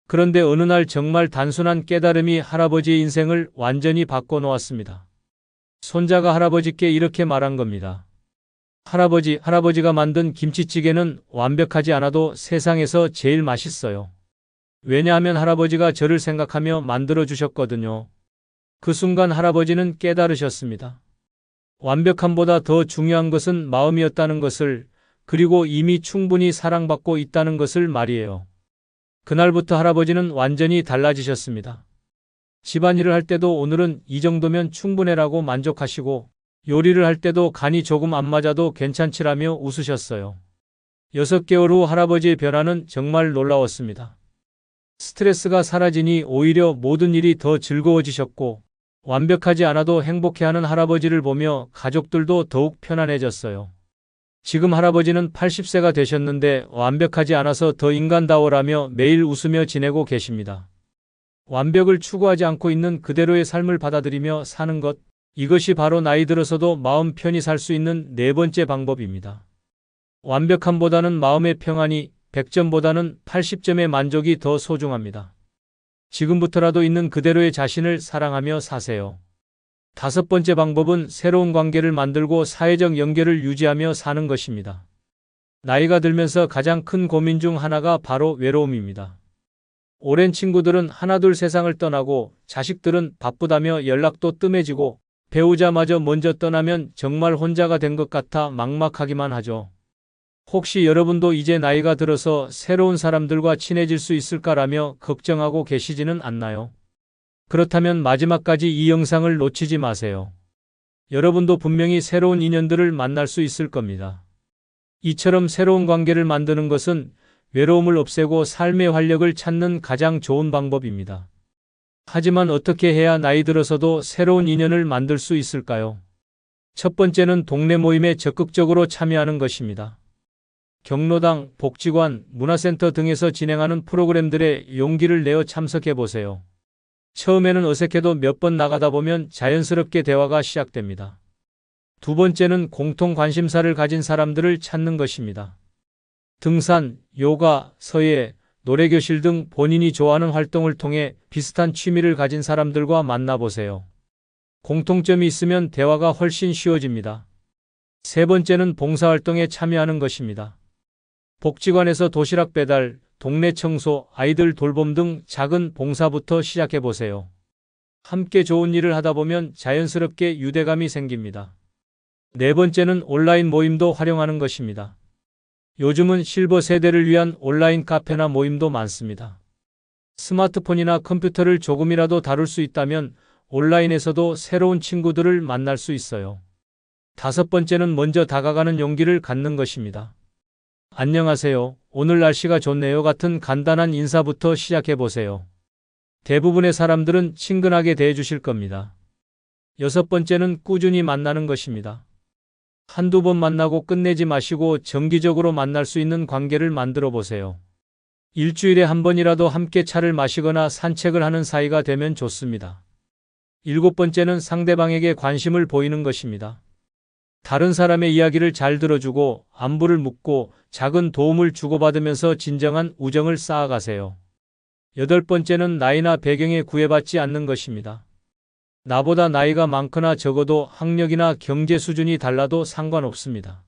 그런데 어느 날 정말 단순한 깨달음이 할아버지의 인생을 완전히 바꿔놓았습니다. 손자가 할아버지께 이렇게 말한 겁니다. 할아버지가 만든 김치찌개는 완벽하지 않아도 세상에서 제일 맛있어요. 왜냐하면 할아버지가 저를 생각하며 만들어 주셨거든요. 그 순간 할아버지는 깨달으셨습니다. 완벽함보다 더 중요한 것은 마음이었다는 것을, 그리고 이미 충분히 사랑받고 있다는 것을 말이에요. 그날부터 할아버지는 완전히 달라지셨습니다. 집안일을 할 때도 오늘은 이 정도면 충분해라고 만족하시고, 요리를 할 때도 간이 조금 안 맞아도 괜찮지라며 웃으셨어요. 6개월 후 할아버지의 변화는 정말 놀라웠습니다. 스트레스가 사라지니 오히려 모든 일이 더 즐거워지셨고, 완벽하지 않아도 행복해하는 할아버지를 보며 가족들도 더욱 편안해졌어요. 지금 할아버지는 80세가 되셨는데 완벽하지 않아서 더 인간다워라며 매일 웃으며 지내고 계십니다. 완벽을 추구하지 않고 있는 그대로의 삶을 받아들이며 사는 것, 이것이 바로 나이 들어서도 마음 편히 살 수 있는 네 번째 방법입니다. 완벽함보다는 마음의 평안이, 100점보다는 80점의 만족이 더 소중합니다. 지금부터라도 있는 그대로의 자신을 사랑하며 사세요. 다섯 번째 방법은 새로운 관계를 만들고 사회적 연결을 유지하며 사는 것입니다. 나이가 들면서 가장 큰 고민 중 하나가 바로 외로움입니다. 오랜 친구들은 하나둘 세상을 떠나고 자식들은 바쁘다며 연락도 뜸해지고 배우자마저 먼저 떠나면 정말 혼자가 된 것 같아 막막하기만 하죠. 혹시 여러분도 이제 나이가 들어서 새로운 사람들과 친해질 수 있을까라며 걱정하고 계시지는 않나요? 그렇다면 마지막까지 이 영상을 놓치지 마세요. 여러분도 분명히 새로운 인연들을 만날 수 있을 겁니다. 이처럼 새로운 관계를 만드는 것은 외로움을 없애고 삶의 활력을 찾는 가장 좋은 방법입니다. 하지만 어떻게 해야 나이 들어서도 새로운 인연을 만들 수 있을까요? 첫 번째는 동네 모임에 적극적으로 참여하는 것입니다. 경로당, 복지관, 문화센터 등에서 진행하는 프로그램들에 용기를 내어 참석해 보세요. 처음에는 어색해도 몇 번 나가다 보면 자연스럽게 대화가 시작됩니다. 두 번째는 공통 관심사를 가진 사람들을 찾는 것입니다. 등산, 요가, 서예, 노래교실 등 본인이 좋아하는 활동을 통해 비슷한 취미를 가진 사람들과 만나보세요. 공통점이 있으면 대화가 훨씬 쉬워집니다. 세 번째는 봉사활동에 참여하는 것입니다. 복지관에서 도시락 배달, 동네 청소, 아이들 돌봄 등 작은 봉사부터 시작해 보세요. 함께 좋은 일을 하다 보면 자연스럽게 유대감이 생깁니다. 네 번째는 온라인 모임도 활용하는 것입니다. 요즘은 실버 세대를 위한 온라인 카페나 모임도 많습니다. 스마트폰이나 컴퓨터를 조금이라도 다룰 수 있다면 온라인에서도 새로운 친구들을 만날 수 있어요. 다섯 번째는 먼저 다가가는 용기를 갖는 것입니다. 안녕하세요. 오늘 날씨가 좋네요 같은 간단한 인사부터 시작해 보세요. 대부분의 사람들은 친근하게 대해주실 겁니다. 여섯 번째는 꾸준히 만나는 것입니다. 한두 번 만나고 끝내지 마시고 정기적으로 만날 수 있는 관계를 만들어 보세요. 일주일에 한 번이라도 함께 차를 마시거나 산책을 하는 사이가 되면 좋습니다. 일곱 번째는 상대방에게 관심을 보이는 것입니다. 다른 사람의 이야기를 잘 들어주고 안부를 묻고 작은 도움을 주고받으면서 진정한 우정을 쌓아가세요. 여덟 번째는 나이나 배경에 구애받지 않는 것입니다. 나보다 나이가 많거나 적어도 학력이나 경제 수준이 달라도 상관없습니다.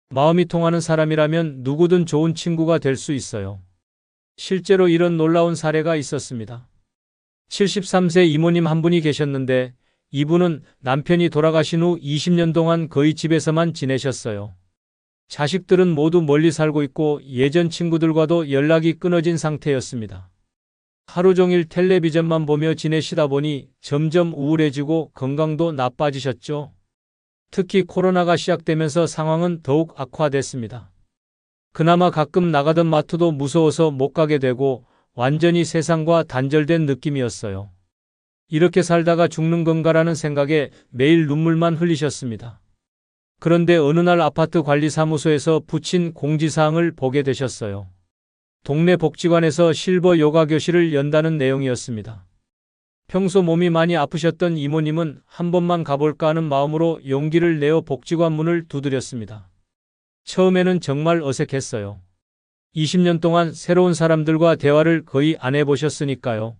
마음이 통하는 사람이라면 누구든 좋은 친구가 될 수 있어요. 실제로 이런 놀라운 사례가 있었습니다. 73세 이모님 한 분이 계셨는데 이분은 남편이 돌아가신 후 20년 동안 거의 집에서만 지내셨어요. 자식들은 모두 멀리 살고 있고 예전 친구들과도 연락이 끊어진 상태였습니다. 하루 종일 텔레비전만 보며 지내시다 보니 점점 우울해지고 건강도 나빠지셨죠. 특히 코로나가 시작되면서 상황은 더욱 악화됐습니다. 그나마 가끔 나가던 마트도 무서워서 못 가게 되고 완전히 세상과 단절된 느낌이었어요. 이렇게 살다가 죽는 건가라는 생각에 매일 눈물만 흘리셨습니다. 그런데 어느 날 아파트 관리사무소에서 붙인 공지사항을 보게 되셨어요. 동네 복지관에서 실버 요가 교실을 연다는 내용이었습니다. 평소 몸이 많이 아프셨던 이모님은 한 번만 가볼까 하는 마음으로 용기를 내어 복지관 문을 두드렸습니다. 처음에는 정말 어색했어요. 20년 동안 새로운 사람들과 대화를 거의 안 해보셨으니까요.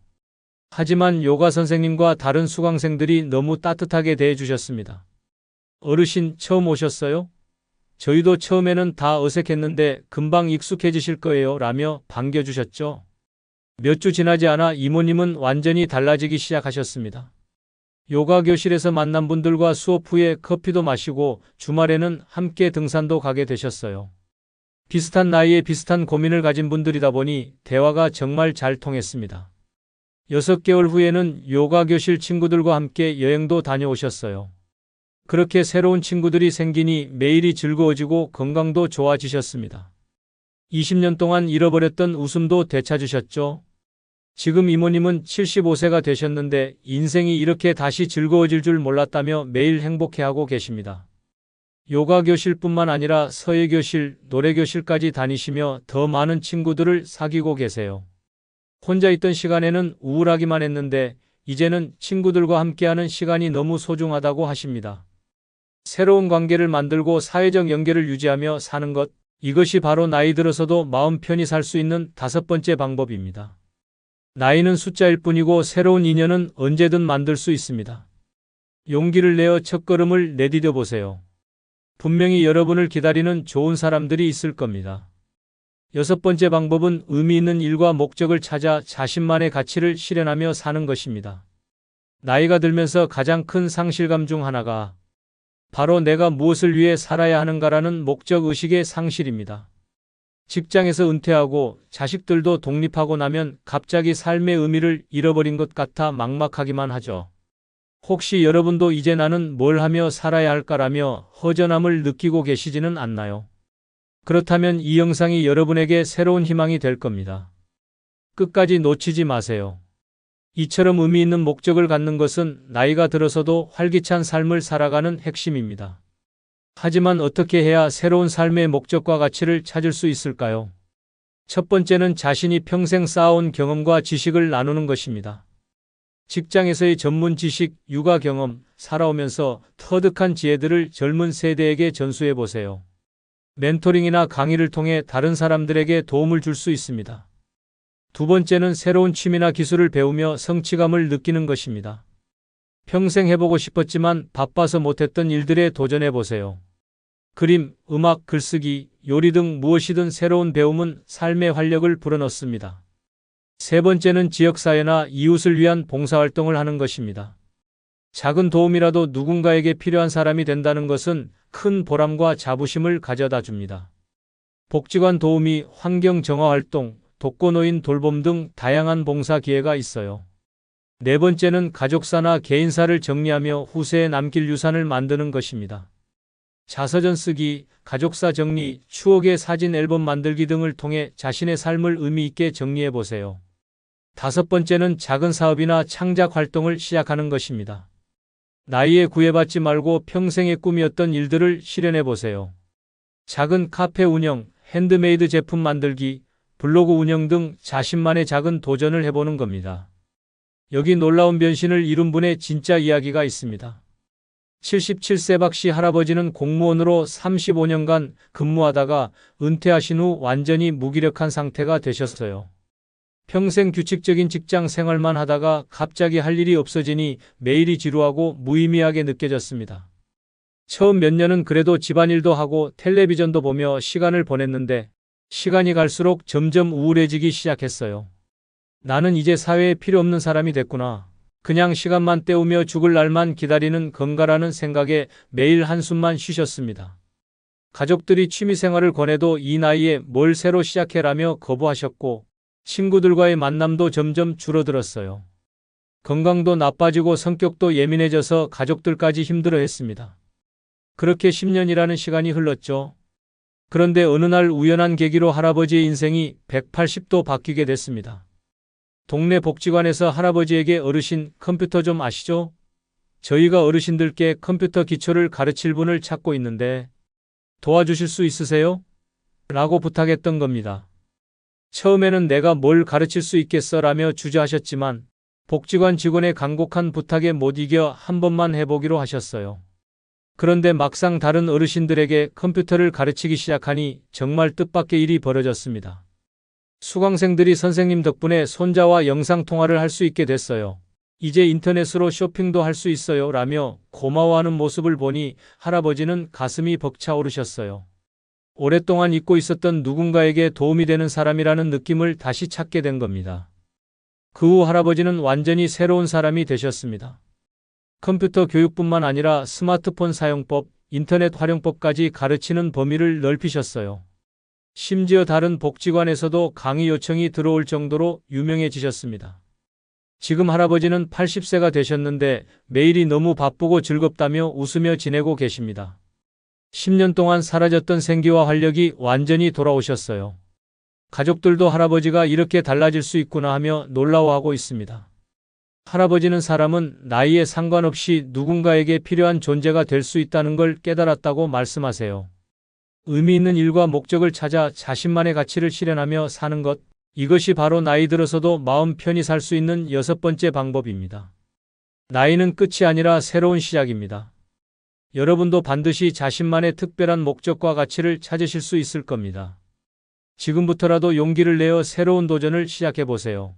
하지만 요가 선생님과 다른 수강생들이 너무 따뜻하게 대해주셨습니다. 어르신 처음 오셨어요? 저희도 처음에는 다 어색했는데 금방 익숙해지실 거예요 라며 반겨주셨죠. 몇 주 지나지 않아 이모님은 완전히 달라지기 시작하셨습니다. 요가 교실에서 만난 분들과 수업 후에 커피도 마시고 주말에는 함께 등산도 가게 되셨어요. 비슷한 나이에 비슷한 고민을 가진 분들이다 보니 대화가 정말 잘 통했습니다. 6개월 후에는 요가 교실 친구들과 함께 여행도 다녀오셨어요. 그렇게 새로운 친구들이 생기니 매일이 즐거워지고 건강도 좋아지셨습니다. 20년 동안 잃어버렸던 웃음도 되찾으셨죠. 지금 이모님은 75세가 되셨는데 인생이 이렇게 다시 즐거워질 줄 몰랐다며 매일 행복해하고 계십니다. 요가 교실뿐만 아니라 서예 교실, 노래 교실까지 다니시며 더 많은 친구들을 사귀고 계세요. 혼자 있던 시간에는 우울하기만 했는데 이제는 친구들과 함께하는 시간이 너무 소중하다고 하십니다. 새로운 관계를 만들고 사회적 연계를 유지하며 사는 것, 이것이 바로 나이 들어서도 마음 편히 살 수 있는 다섯 번째 방법입니다. 나이는 숫자일 뿐이고 새로운 인연은 언제든 만들 수 있습니다. 용기를 내어 첫걸음을 내디뎌 보세요. 분명히 여러분을 기다리는 좋은 사람들이 있을 겁니다. 여섯 번째 방법은 의미 있는 일과 목적을 찾아 자신만의 가치를 실현하며 사는 것입니다. 나이가 들면서 가장 큰 상실감 중 하나가 바로 내가 무엇을 위해 살아야 하는가라는 목적 의식의 상실입니다. 직장에서 은퇴하고 자식들도 독립하고 나면 갑자기 삶의 의미를 잃어버린 것 같아 막막하기만 하죠. 혹시 여러분도 이제 나는 뭘 하며 살아야 할까라며 허전함을 느끼고 계시지는 않나요? 그렇다면 이 영상이 여러분에게 새로운 희망이 될 겁니다. 끝까지 놓치지 마세요. 이처럼 의미 있는 목적을 갖는 것은 나이가 들어서도 활기찬 삶을 살아가는 핵심입니다. 하지만 어떻게 해야 새로운 삶의 목적과 가치를 찾을 수 있을까요? 첫 번째는 자신이 평생 쌓아온 경험과 지식을 나누는 것입니다. 직장에서의 전문 지식, 육아 경험, 살아오면서 터득한 지혜들을 젊은 세대에게 전수해 보세요. 멘토링이나 강의를 통해 다른 사람들에게 도움을 줄 수 있습니다. 두 번째는 새로운 취미나 기술을 배우며 성취감을 느끼는 것입니다. 평생 해보고 싶었지만 바빠서 못했던 일들에 도전해 보세요. 그림, 음악, 글쓰기, 요리 등 무엇이든 새로운 배움은 삶의 활력을 불어넣습니다. 세 번째는 지역사회나 이웃을 위한 봉사활동을 하는 것입니다. 작은 도움이라도 누군가에게 필요한 사람이 된다는 것은 큰 보람과 자부심을 가져다 줍니다. 복지관 도우미, 환경정화활동, 독거노인 돌봄 등 다양한 봉사 기회가 있어요. 네 번째는 가족사나 개인사를 정리하며 후세에 남길 유산을 만드는 것입니다. 자서전 쓰기, 가족사 정리, 추억의 사진 앨범 만들기 등을 통해 자신의 삶을 의미 있게 정리해 보세요. 다섯 번째는 작은 사업이나 창작 활동을 시작하는 것입니다. 나이에 구애받지 말고 평생의 꿈이었던 일들을 실현해 보세요. 작은 카페 운영, 핸드메이드 제품 만들기, 블로그 운영 등 자신만의 작은 도전을 해보는 겁니다. 여기 놀라운 변신을 이룬 분의 진짜 이야기가 있습니다. 77세 박씨 할아버지는 공무원으로 35년간 근무하다가 은퇴하신 후 완전히 무기력한 상태가 되셨어요. 평생 규칙적인 직장 생활만 하다가 갑자기 할 일이 없어지니 매일이 지루하고 무의미하게 느껴졌습니다. 처음 몇 년은 그래도 집안일도 하고 텔레비전도 보며 시간을 보냈는데 시간이 갈수록 점점 우울해지기 시작했어요. 나는 이제 사회에 필요 없는 사람이 됐구나. 그냥 시간만 때우며 죽을 날만 기다리는 건가라는 생각에 매일 한숨만 쉬셨습니다. 가족들이 취미생활을 권해도 이 나이에 뭘 새로 시작해라며 거부하셨고 친구들과의 만남도 점점 줄어들었어요. 건강도 나빠지고 성격도 예민해져서 가족들까지 힘들어했습니다. 그렇게 10년이라는 시간이 흘렀죠. 그런데 어느 날 우연한 계기로 할아버지의 인생이 180도 바뀌게 됐습니다. 동네 복지관에서 할아버지에게 어르신 컴퓨터 좀 아시죠? 저희가 어르신들께 컴퓨터 기초를 가르칠 분을 찾고 있는데 도와주실 수 있으세요? 라고 부탁했던 겁니다. 처음에는 내가 뭘 가르칠 수 있겠어 라며 주저하셨지만 복지관 직원의 간곡한 부탁에 못 이겨 한 번만 해보기로 하셨어요. 그런데 막상 다른 어르신들에게 컴퓨터를 가르치기 시작하니 정말 뜻밖의 일이 벌어졌습니다. 수강생들이 선생님 덕분에 손자와 영상통화를 할 수 있게 됐어요. 이제 인터넷으로 쇼핑도 할 수 있어요. 라며 고마워하는 모습을 보니 할아버지는 가슴이 벅차오르셨어요. 오랫동안 잊고 있었던 누군가에게 도움이 되는 사람이라는 느낌을 다시 찾게 된 겁니다. 그 후 할아버지는 완전히 새로운 사람이 되셨습니다. 컴퓨터 교육뿐만 아니라 스마트폰 사용법, 인터넷 활용법까지 가르치는 범위를 넓히셨어요. 심지어 다른 복지관에서도 강의 요청이 들어올 정도로 유명해지셨습니다. 지금 할아버지는 80세가 되셨는데 매일이 너무 바쁘고 즐겁다며 웃으며 지내고 계십니다. 10년 동안 사라졌던 생기와 활력이 완전히 돌아오셨어요. 가족들도 할아버지가 이렇게 달라질 수 있구나 하며 놀라워하고 있습니다. 할아버지는 사람은 나이에 상관없이 누군가에게 필요한 존재가 될 수 있다는 걸 깨달았다고 말씀하세요. 의미 있는 일과 목적을 찾아 자신만의 가치를 실현하며 사는 것, 이것이 바로 나이 들어서도 마음 편히 살 수 있는 여섯 번째 방법입니다. 나이는 끝이 아니라 새로운 시작입니다. 여러분도 반드시 자신만의 특별한 목적과 가치를 찾으실 수 있을 겁니다. 지금부터라도 용기를 내어 새로운 도전을 시작해 보세요.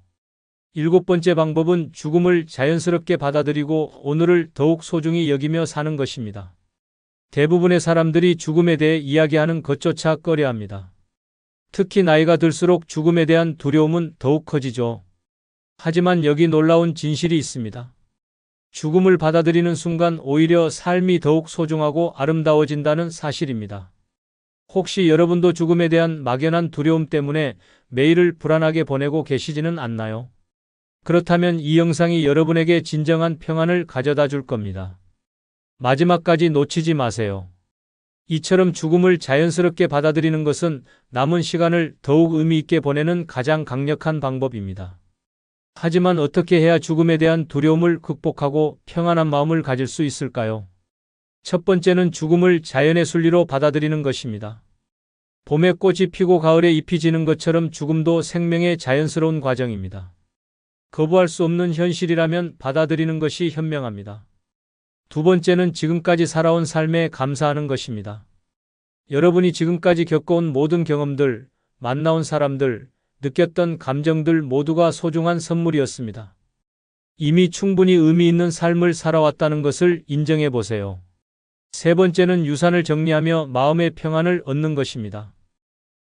일곱 번째 방법은 죽음을 자연스럽게 받아들이고 오늘을 더욱 소중히 여기며 사는 것입니다. 대부분의 사람들이 죽음에 대해 이야기하는 것조차 꺼려합니다. 특히 나이가 들수록 죽음에 대한 두려움은 더욱 커지죠. 하지만 여기 놀라운 진실이 있습니다. 죽음을 받아들이는 순간 오히려 삶이 더욱 소중하고 아름다워진다는 사실입니다. 혹시 여러분도 죽음에 대한 막연한 두려움 때문에 매일을 불안하게 보내고 계시지는 않나요? 그렇다면 이 영상이 여러분에게 진정한 평안을 가져다 줄 겁니다. 마지막까지 놓치지 마세요. 이처럼 죽음을 자연스럽게 받아들이는 것은 남은 시간을 더욱 의미 있게 보내는 가장 강력한 방법입니다. 하지만 어떻게 해야 죽음에 대한 두려움을 극복하고 평안한 마음을 가질 수 있을까요? 첫 번째는 죽음을 자연의 순리로 받아들이는 것입니다. 봄에 꽃이 피고 가을에 잎이 지는 것처럼 죽음도 생명의 자연스러운 과정입니다. 거부할 수 없는 현실이라면 받아들이는 것이 현명합니다. 두 번째는 지금까지 살아온 삶에 감사하는 것입니다. 여러분이 지금까지 겪어온 모든 경험들, 만나온 사람들, 느꼈던 감정들 모두가 소중한 선물이었습니다. 이미 충분히 의미 있는 삶을 살아왔다는 것을 인정해 보세요. 세 번째는 유산을 정리하며 마음의 평안을 얻는 것입니다.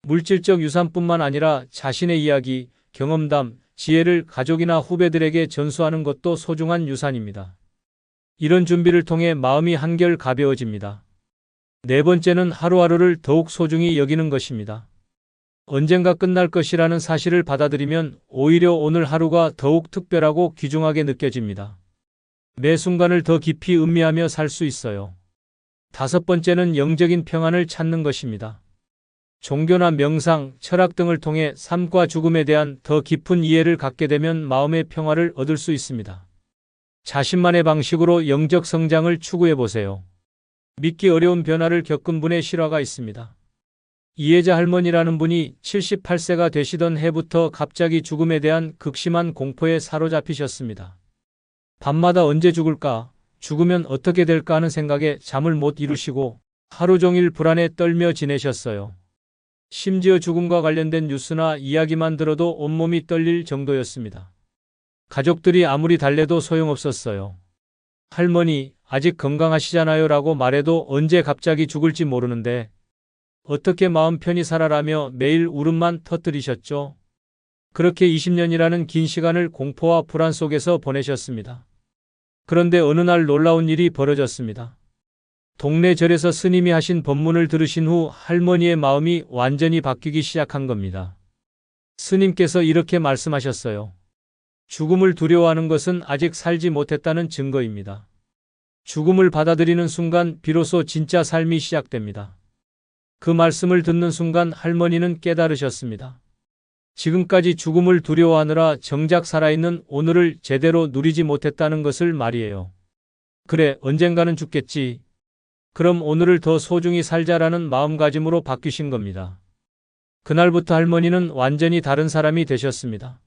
물질적 유산뿐만 아니라 자신의 이야기, 경험담, 지혜를 가족이나 후배들에게 전수하는 것도 소중한 유산입니다. 이런 준비를 통해 마음이 한결 가벼워집니다. 네 번째는 하루하루를 더욱 소중히 여기는 것입니다. 언젠가 끝날 것이라는 사실을 받아들이면 오히려 오늘 하루가 더욱 특별하고 귀중하게 느껴집니다. 매 순간을 더 깊이 음미하며 살 수 있어요. 다섯 번째는 영적인 평안을 찾는 것입니다. 종교나 명상, 철학 등을 통해 삶과 죽음에 대한 더 깊은 이해를 갖게 되면 마음의 평화를 얻을 수 있습니다. 자신만의 방식으로 영적 성장을 추구해 보세요. 믿기 어려운 변화를 겪은 분의 실화가 있습니다. 이혜자 할머니라는 분이 78세가 되시던 해부터 갑자기 죽음에 대한 극심한 공포에 사로잡히셨습니다. 밤마다 언제 죽을까, 죽으면 어떻게 될까 하는 생각에 잠을 못 이루시고 하루 종일 불안에 떨며 지내셨어요. 심지어 죽음과 관련된 뉴스나 이야기만 들어도 온몸이 떨릴 정도였습니다. 가족들이 아무리 달래도 소용없었어요. 할머니, 아직 건강하시잖아요 라고 말해도 언제 갑자기 죽을지 모르는데 어떻게 마음 편히 살아라며 매일 울음만 터뜨리셨죠. 그렇게 20년이라는 긴 시간을 공포와 불안 속에서 보내셨습니다. 그런데 어느 날 놀라운 일이 벌어졌습니다. 동네 절에서 스님이 하신 법문을 들으신 후 할머니의 마음이 완전히 바뀌기 시작한 겁니다. 스님께서 이렇게 말씀하셨어요. 죽음을 두려워하는 것은 아직 살지 못했다는 증거입니다. 죽음을 받아들이는 순간 비로소 진짜 삶이 시작됩니다. 그 말씀을 듣는 순간 할머니는 깨달으셨습니다. 지금까지 죽음을 두려워하느라 정작 살아있는 오늘을 제대로 누리지 못했다는 것을 말이에요. 그래, 언젠가는 죽겠지. 그럼 오늘을 더 소중히 살자라는 마음가짐으로 바뀌신 겁니다. 그날부터 할머니는 완전히 다른 사람이 되셨습니다.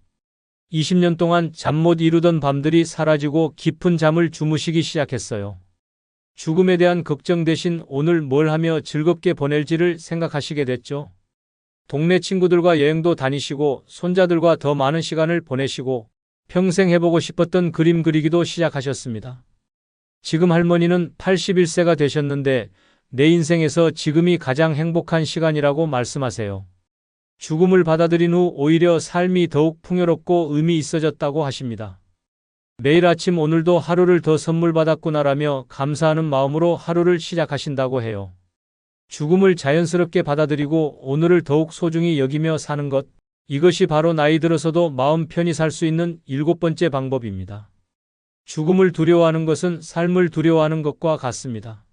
20년 동안 잠 못 이루던 밤들이 사라지고 깊은 잠을 주무시기 시작했어요. 죽음에 대한 걱정 대신 오늘 뭘 하며 즐겁게 보낼지를 생각하시게 됐죠. 동네 친구들과 여행도 다니시고 손자들과 더 많은 시간을 보내시고 평생 해보고 싶었던 그림 그리기도 시작하셨습니다. 지금 할머니는 81세가 되셨는데 내 인생에서 지금이 가장 행복한 시간이라고 말씀하세요. 죽음을 받아들인 후 오히려 삶이 더욱 풍요롭고 의미 있어졌다고 하십니다. 매일 아침 오늘도 하루를 더 선물 받았구나라며 감사하는 마음으로 하루를 시작하신다고 해요. 죽음을 자연스럽게 받아들이고 오늘을 더욱 소중히 여기며 사는 것, 이것이 바로 나이 들어서도 마음 편히 살 수 있는 7번째 방법입니다. 죽음을 두려워하는 것은 삶을 두려워하는 것과 같습니다.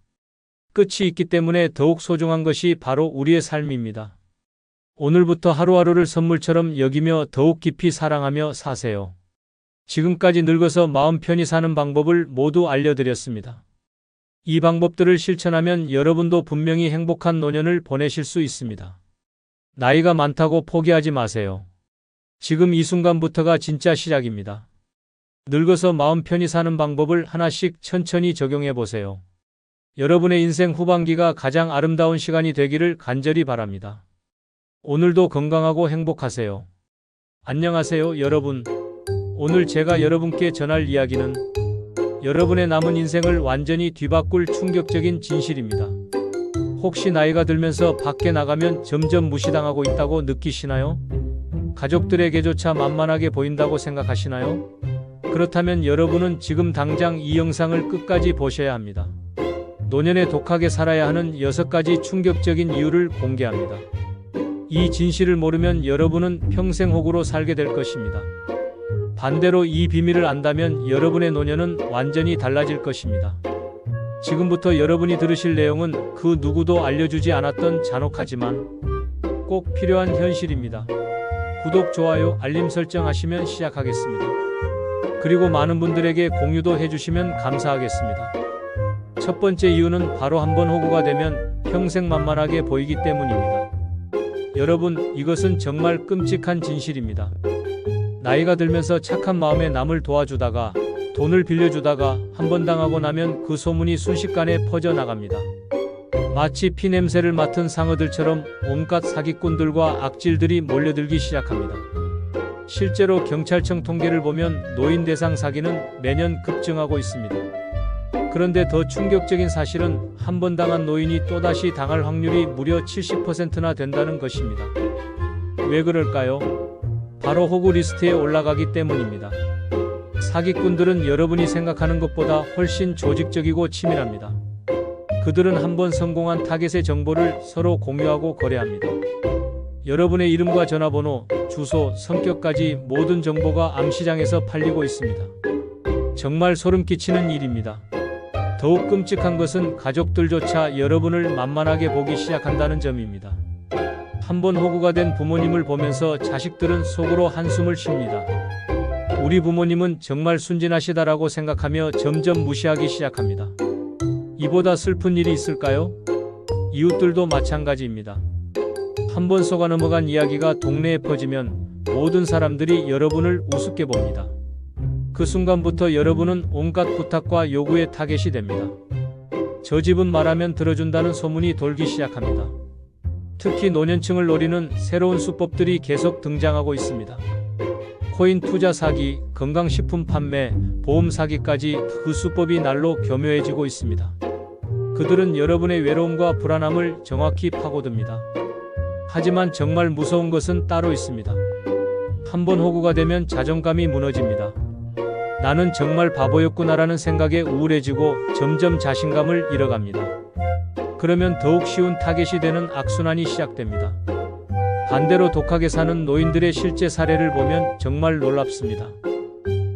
끝이 있기 때문에 더욱 소중한 것이 바로 우리의 삶입니다. 오늘부터 하루하루를 선물처럼 여기며 더욱 깊이 사랑하며 사세요. 지금까지 늙어서 마음 편히 사는 방법을 모두 알려드렸습니다. 이 방법들을 실천하면 여러분도 분명히 행복한 노년을 보내실 수 있습니다. 나이가 많다고 포기하지 마세요. 지금 이 순간부터가 진짜 시작입니다. 늙어서 마음 편히 사는 방법을 하나씩 천천히 적용해 보세요. 여러분의 인생 후반기가 가장 아름다운 시간이 되기를 간절히 바랍니다. 오늘도 건강하고 행복하세요. 안녕하세요, 여러분. 오늘 제가 여러분께 전할 이야기는 여러분의 남은 인생을 완전히 뒤바꿀 충격적인 진실입니다. 혹시 나이가 들면서 밖에 나가면 점점 무시당하고 있다고 느끼시나요? 가족들에게조차 만만하게 보인다고 생각하시나요? 그렇다면 여러분은 지금 당장 이 영상을 끝까지 보셔야 합니다. 노년에 독하게 살아야 하는 6가지 충격적인 이유를 공개합니다. 이 진실을 모르면 여러분은 평생 혹으로 살게 될 것입니다. 반대로 이 비밀을 안다면 여러분의 노년은 완전히 달라질 것입니다. 지금부터 여러분이 들으실 내용은 그 누구도 알려주지 않았던 잔혹하지만 꼭 필요한 현실입니다. 구독, 좋아요, 알림 설정하시면 시작하겠습니다. 그리고 많은 분들에게 공유도 해주시면 감사하겠습니다. 첫 번째 이유는 바로 한번 호구가 되면 평생 만만하게 보이기 때문입니다. 여러분, 이것은 정말 끔찍한 진실입니다. 나이가 들면서 착한 마음에 남을 도와주다가 돈을 빌려주다가 한번 당하고 나면 그 소문이 순식간에 퍼져나갑니다. 마치 피냄새를 맡은 상어들처럼 온갖 사기꾼들과 악질들이 몰려들기 시작합니다. 실제로 경찰청 통계를 보면 노인 대상 사기는 매년 급증하고 있습니다. 그런데 더 충격적인 사실은 한 번 당한 노인이 또다시 당할 확률이 무려 70%나 된다는 것입니다. 왜 그럴까요? 바로 호구 리스트에 올라가기 때문입니다. 사기꾼들은 여러분이 생각하는 것보다 훨씬 조직적이고 치밀합니다. 그들은 한 번 성공한 타겟의 정보를 서로 공유하고 거래합니다. 여러분의 이름과 전화번호, 주소, 성격까지 모든 정보가 암시장에서 팔리고 있습니다. 정말 소름 끼치는 일입니다. 더욱 끔찍한 것은 가족들조차 여러분을 만만하게 보기 시작한다는 점입니다. 한번 호구가 된 부모님을 보면서 자식들은 속으로 한숨을 쉽니다. 우리 부모님은 정말 순진하시다라고 생각하며 점점 무시하기 시작합니다. 이보다 슬픈 일이 있을까요? 이웃들도 마찬가지입니다. 한번 속아 넘어간 이야기가 동네에 퍼지면 모든 사람들이 여러분을 우습게 봅니다. 그 순간부터 여러분은 온갖 부탁과 요구의 타겟이 됩니다. 저 집은 말하면 들어준다는 소문이 돌기 시작합니다. 특히 노년층을 노리는 새로운 수법들이 계속 등장하고 있습니다. 코인 투자 사기, 건강식품 판매, 보험 사기까지 그 수법이 날로 교묘해지고 있습니다. 그들은 여러분의 외로움과 불안함을 정확히 파고듭니다. 하지만 정말 무서운 것은 따로 있습니다. 한번 호구가 되면 자존감이 무너집니다. 나는 정말 바보였구나라는 생각에 우울해지고 점점 자신감을 잃어갑니다. 그러면 더욱 쉬운 타겟이 되는 악순환이 시작됩니다. 반대로 독하게 사는 노인들의 실제 사례를 보면 정말 놀랍습니다.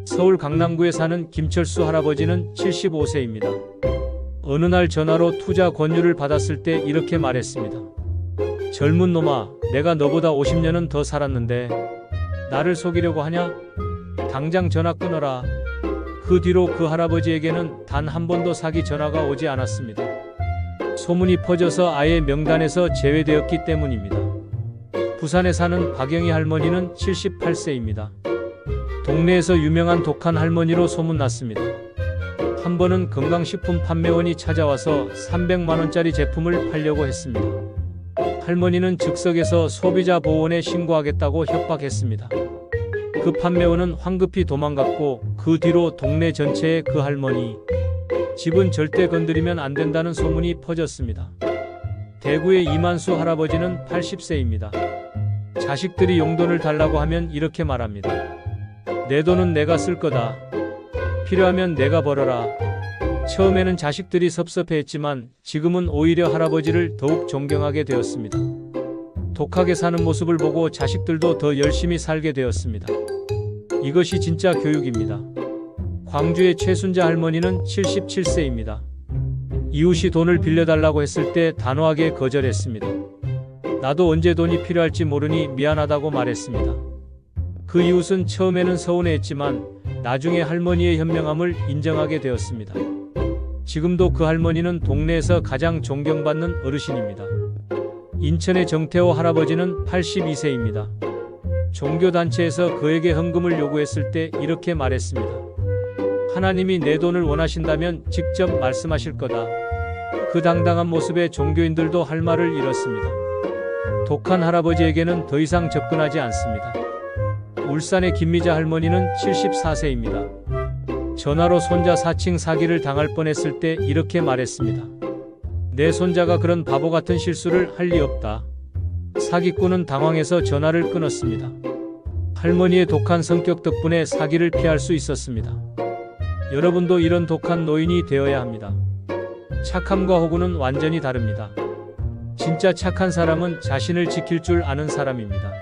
서울 강남구에 사는 김철수 할아버지는 75세입니다. 어느 날 전화로 투자 권유를 받았을 때 이렇게 말했습니다. 젊은 놈아, 내가 너보다 50년은 더 살았는데 나를 속이려고 하냐? 당장 전화 끊어라. 그 뒤로 그 할아버지에게는 단 한 번도 사기 전화가 오지 않았습니다. 소문이 퍼져서 아예 명단에서 제외되었기 때문입니다. 부산에 사는 박영희 할머니는 78세입니다. 동네에서 유명한 독한 할머니로 소문났습니다. 한 번은 건강식품 판매원이 찾아와서 300만원짜리 제품을 팔려고 했습니다. 할머니는 즉석에서 소비자 보호원에 신고하겠다고 협박했습니다. 그 판매원은 황급히 도망갔고 그 뒤로 동네 전체에 그 할머니 집은 절대 건드리면 안 된다는 소문이 퍼졌습니다. 대구의 이만수 할아버지는 80세입니다. 자식들이 용돈을 달라고 하면 이렇게 말합니다. 내 돈은 내가 쓸 거다. 필요하면 내가 벌어라. 처음에는 자식들이 섭섭해했지만 지금은 오히려 할아버지를 더욱 존경하게 되었습니다. 독하게 사는 모습을 보고 자식들도 더 열심히 살게 되었습니다. 이것이 진짜 교육입니다. 광주의 최순자 할머니는 77세입니다. 이웃이 돈을 빌려달라고 했을 때 단호하게 거절했습니다. 나도 언제 돈이 필요할지 모르니 미안하다고 말했습니다. 그 이웃은 처음에는 서운해했지만 나중에 할머니의 현명함을 인정하게 되었습니다. 지금도 그 할머니는 동네에서 가장 존경받는 어르신입니다. 인천의 정태호 할아버지는 82세입니다. 종교단체에서 그에게 헌금을 요구했을 때 이렇게 말했습니다. 하나님이 내 돈을 원하신다면 직접 말씀하실 거다. 그 당당한 모습에 종교인들도 할 말을 잃었습니다. 독한 할아버지에게는 더 이상 접근하지 않습니다. 울산의 김미자 할머니는 74세입니다. 전화로 손자 사칭 사기를 당할 뻔했을 때 이렇게 말했습니다. 내 손자가 그런 바보 같은 실수를 할 리 없다. 사기꾼은 당황해서 전화를 끊었습니다. 할머니의 독한 성격 덕분에 사기를 피할 수 있었습니다. 여러분도 이런 독한 노인이 되어야 합니다. 착함과 호구는 완전히 다릅니다. 진짜 착한 사람은 자신을 지킬 줄 아는 사람입니다.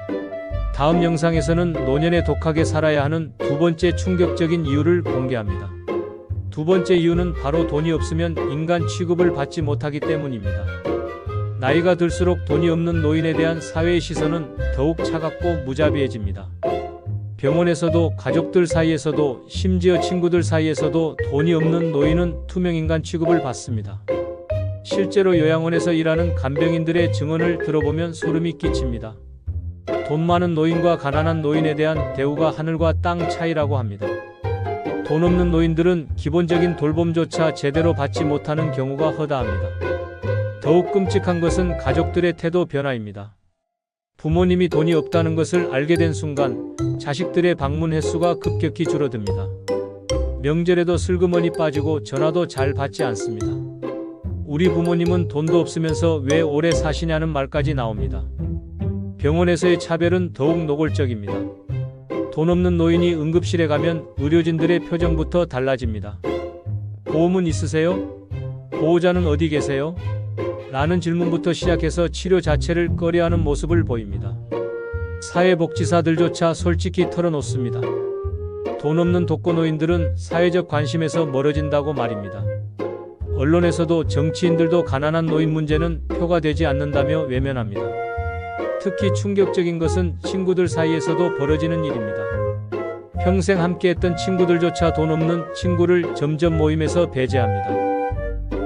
다음 영상에서는 노년에 독하게 살아야 하는 두 번째 충격적인 이유를 공개합니다. 두 번째 이유는 바로 돈이 없으면 인간 취급을 받지 못하기 때문입니다. 나이가 들수록 돈이 없는 노인에 대한 사회의 시선은 더욱 차갑고 무자비해집니다. 병원에서도 가족들 사이에서도 심지어 친구들 사이에서도 돈이 없는 노인은 투명인간 취급을 받습니다. 실제로 요양원에서 일하는 간병인들의 증언을 들어보면 소름이 끼칩니다. 돈 많은 노인과 가난한 노인에 대한 대우가 하늘과 땅 차이라고 합니다. 돈 없는 노인들은 기본적인 돌봄조차 제대로 받지 못하는 경우가 허다합니다. 더욱 끔찍한 것은 가족들의 태도 변화입니다. 부모님이 돈이 없다는 것을 알게 된 순간 자식들의 방문 횟수가 급격히 줄어듭니다. 명절에도 슬그머니 빠지고 전화도 잘 받지 않습니다. 우리 부모님은 돈도 없으면서 왜 오래 사시냐는 말까지 나옵니다. 병원에서의 차별은 더욱 노골적입니다. 돈 없는 노인이 응급실에 가면 의료진들의 표정부터 달라집니다. 보험은 있으세요? 보호자는 어디 계세요? 라는 질문부터 시작해서 치료 자체를 꺼려하는 모습을 보입니다. 사회복지사들조차 솔직히 털어놓습니다. 돈 없는 독거노인들은 사회적 관심에서 멀어진다고 말입니다. 언론에서도 정치인들도 가난한 노인 문제는 표가 되지 않는다며 외면합니다. 특히 충격적인 것은 친구들 사이에서도 벌어지는 일입니다. 평생 함께했던 친구들조차 돈 없는 친구를 점점 모임에서 배제합니다.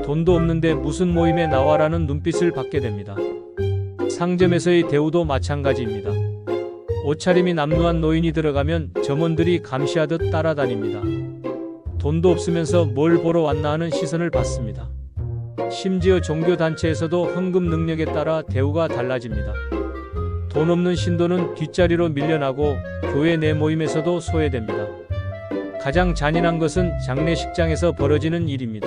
돈도 없는데 무슨 모임에 나와라는 눈빛을 받게 됩니다. 상점에서의 대우도 마찬가지입니다. 옷차림이 남루한 노인이 들어가면 점원들이 감시하듯 따라다닙니다. 돈도 없으면서 뭘 보러 왔나 하는 시선을 받습니다. 심지어 종교단체에서도 헌금 능력에 따라 대우가 달라집니다. 돈 없는 신도는 뒷자리로 밀려나고 교회 내 모임에서도 소외됩니다. 가장 잔인한 것은 장례식장에서 벌어지는 일입니다.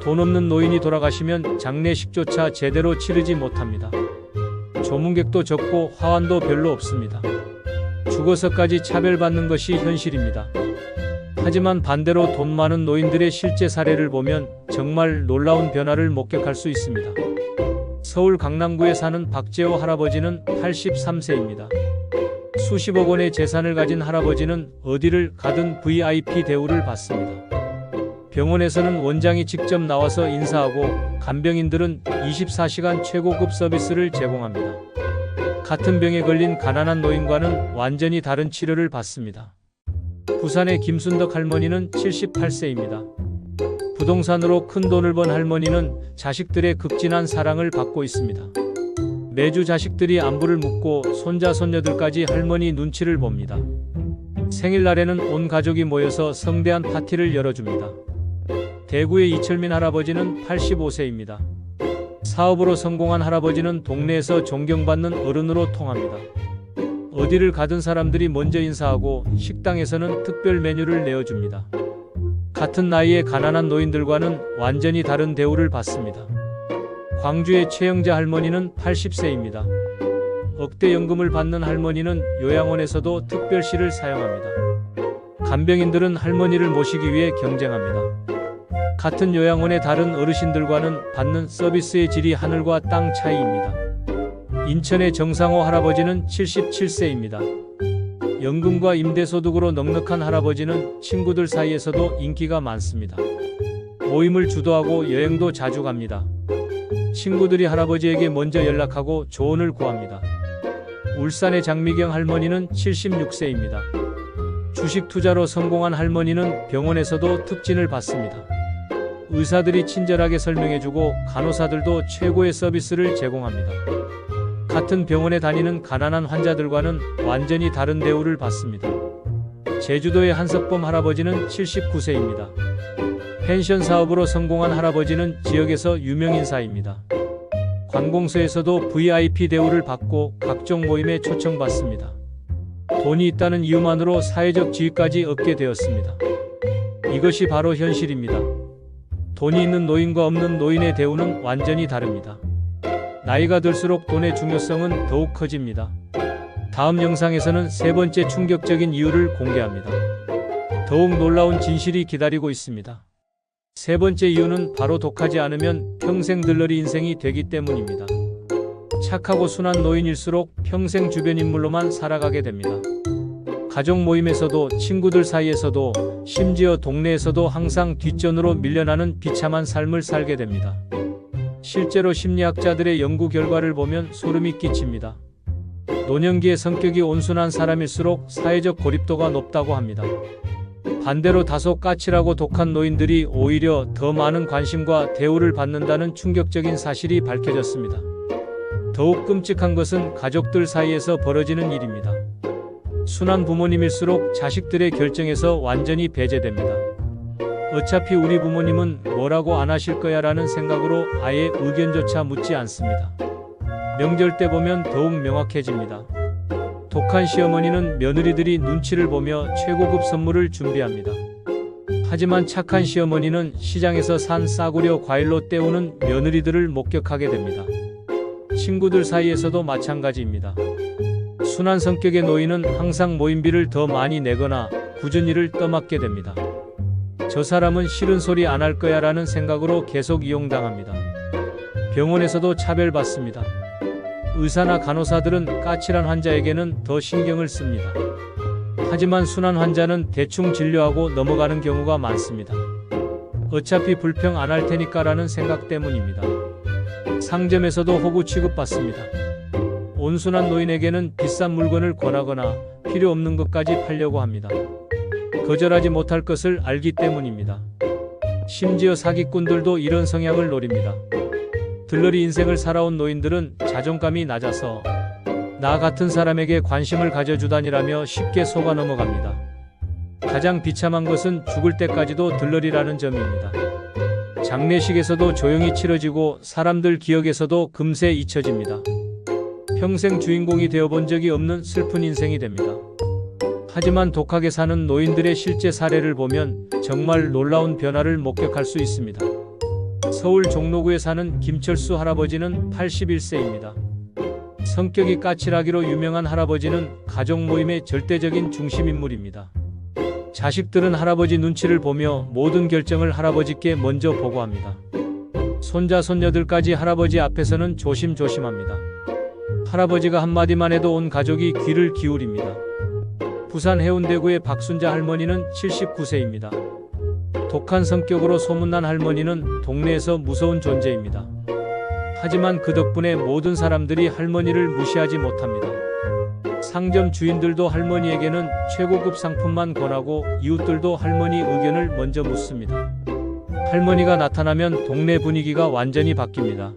돈 없는 노인이 돌아가시면 장례식조차 제대로 치르지 못합니다. 조문객도 적고 화환도 별로 없습니다. 죽어서까지 차별받는 것이 현실입니다. 하지만 반대로 돈 많은 노인들의 실제 사례를 보면 정말 놀라운 변화를 목격할 수 있습니다. 서울 강남구에 사는 박재호 할아버지는 83세입니다. 수십억 원의 재산을 가진 할아버지는 어디를 가든 VIP 대우를 받습니다. 병원에서는 원장이 직접 나와서 인사하고 간병인들은 24시간 최고급 서비스를 제공합니다. 같은 병에 걸린 가난한 노인과는 완전히 다른 치료를 받습니다. 부산의 김순덕 할머니는 78세입니다. 부동산으로 큰 돈을 번 할머니는 자식들의 극진한 사랑을 받고 있습니다. 매주 자식들이 안부를 묻고 손자 손녀들까지 할머니 눈치를 봅니다. 생일날에는 온 가족이 모여서 성대한 파티를 열어줍니다. 대구의 이철민 할아버지는 85세입니다. 사업으로 성공한 할아버지는 동네에서 존경받는 어른으로 통합니다. 어디를 가든 사람들이 먼저 인사하고 식당에서는 특별 메뉴를 내어줍니다. 같은 나이의 가난한 노인들과는 완전히 다른 대우를 받습니다. 광주의 최영자 할머니는 80세입니다. 억대 연금을 받는 할머니는 요양원에서도 특별실을 사용합니다. 간병인들은 할머니를 모시기 위해 경쟁합니다. 같은 요양원의 다른 어르신들과는 받는 서비스의 질이 하늘과 땅 차이입니다. 인천의 정상호 할아버지는 77세입니다. 연금과 임대소득으로 넉넉한 할아버지는 친구들 사이에서도 인기가 많습니다. 모임을 주도하고 여행도 자주 갑니다. 친구들이 할아버지에게 먼저 연락하고 조언을 구합니다. 울산의 장미경 할머니는 76세입니다. 주식 투자로 성공한 할머니는 병원에서도 특진을 받습니다. 의사들이 친절하게 설명해주고 간호사들도 최고의 서비스를 제공합니다. 같은 병원에 다니는 가난한 환자들과는 완전히 다른 대우를 받습니다. 제주도의 한석범 할아버지는 79세입니다. 펜션 사업으로 성공한 할아버지는 지역에서 유명인사입니다. 관공서에서도 VIP 대우를 받고 각종 모임에 초청받습니다. 돈이 있다는 이유만으로 사회적 지위까지 얻게 되었습니다. 이것이 바로 현실입니다. 돈이 있는 노인과 없는 노인의 대우는 완전히 다릅니다. 나이가 들수록 돈의 중요성은 더욱 커집니다. 다음 영상에서는 세 번째 충격적인 이유를 공개합니다. 더욱 놀라운 진실이 기다리고 있습니다. 세 번째 이유는 바로 독하지 않으면 평생 들러리 인생이 되기 때문입니다. 착하고 순한 노인일수록 평생 주변 인물로만 살아가게 됩니다. 가족 모임에서도 친구들 사이에서도 심지어 동네에서도 항상 뒷전으로 밀려나는 비참한 삶을 살게 됩니다. 실제로 심리학자들의 연구 결과를 보면 소름이 끼칩니다. 노년기의 성격이 온순한 사람일수록 사회적 고립도가 높다고 합니다. 반대로 다소 까칠하고 독한 노인들이 오히려 더 많은 관심과 대우를 받는다는 충격적인 사실이 밝혀졌습니다. 더욱 끔찍한 것은 가족들 사이에서 벌어지는 일입니다. 순한 부모님일수록 자식들의 결정에서 완전히 배제됩니다. 어차피 우리 부모님은 뭐라고 안 하실 거야 라는 생각으로 아예 의견조차 묻지 않습니다. 명절 때 보면 더욱 명확해집니다. 독한 시어머니는 며느리들이 눈치를 보며 최고급 선물을 준비합니다. 하지만 착한 시어머니는 시장에서 산 싸구려 과일로 때우는 며느리들을 목격하게 됩니다. 친구들 사이에서도 마찬가지입니다. 순한 성격의 노인은 항상 모임비를 더 많이 내거나 굳은 일을 떠맡게 됩니다. 저 사람은 싫은 소리 안 할 거야 라는 생각으로 계속 이용당합니다. 병원에서도 차별받습니다. 의사나 간호사들은 까칠한 환자에게는 더 신경을 씁니다. 하지만 순한 환자는 대충 진료하고 넘어가는 경우가 많습니다. 어차피 불평 안 할 테니까 라는 생각 때문입니다. 상점에서도 호구 취급받습니다. 온순한 노인에게는 비싼 물건을 권하거나 필요 없는 것까지 팔려고 합니다. 거절하지 못할 것을 알기 때문입니다. 심지어 사기꾼들도 이런 성향을 노립니다. 들러리 인생을 살아온 노인들은 자존감이 낮아서 나 같은 사람에게 관심을 가져주다니라며 쉽게 속아 넘어갑니다. 가장 비참한 것은 죽을 때까지도 들러리라는 점입니다. 장례식에서도 조용히 치러지고 사람들 기억에서도 금세 잊혀집니다. 평생 주인공이 되어본 적이 없는 슬픈 인생이 됩니다. 하지만 독하게 사는 노인들의 실제 사례를 보면 정말 놀라운 변화를 목격할 수 있습니다. 서울 종로구에 사는 김철수 할아버지는 81세입니다. 성격이 까칠하기로 유명한 할아버지는 가족 모임의 절대적인 중심인물입니다. 자식들은 할아버지 눈치를 보며 모든 결정을 할아버지께 먼저 보고합니다. 손자 손녀들까지 할아버지 앞에서는 조심조심합니다. 할아버지가 한마디만 해도 온 가족이 귀를 기울입니다. 부산 해운대구의 박순자 할머니는 79세입니다. 독한 성격으로 소문난 할머니는 동네에서 무서운 존재입니다. 하지만 그 덕분에 모든 사람들이 할머니를 무시하지 못합니다. 상점 주인들도 할머니에게는 최고급 상품만 권하고 이웃들도 할머니 의견을 먼저 묻습니다. 할머니가 나타나면 동네 분위기가 완전히 바뀝니다.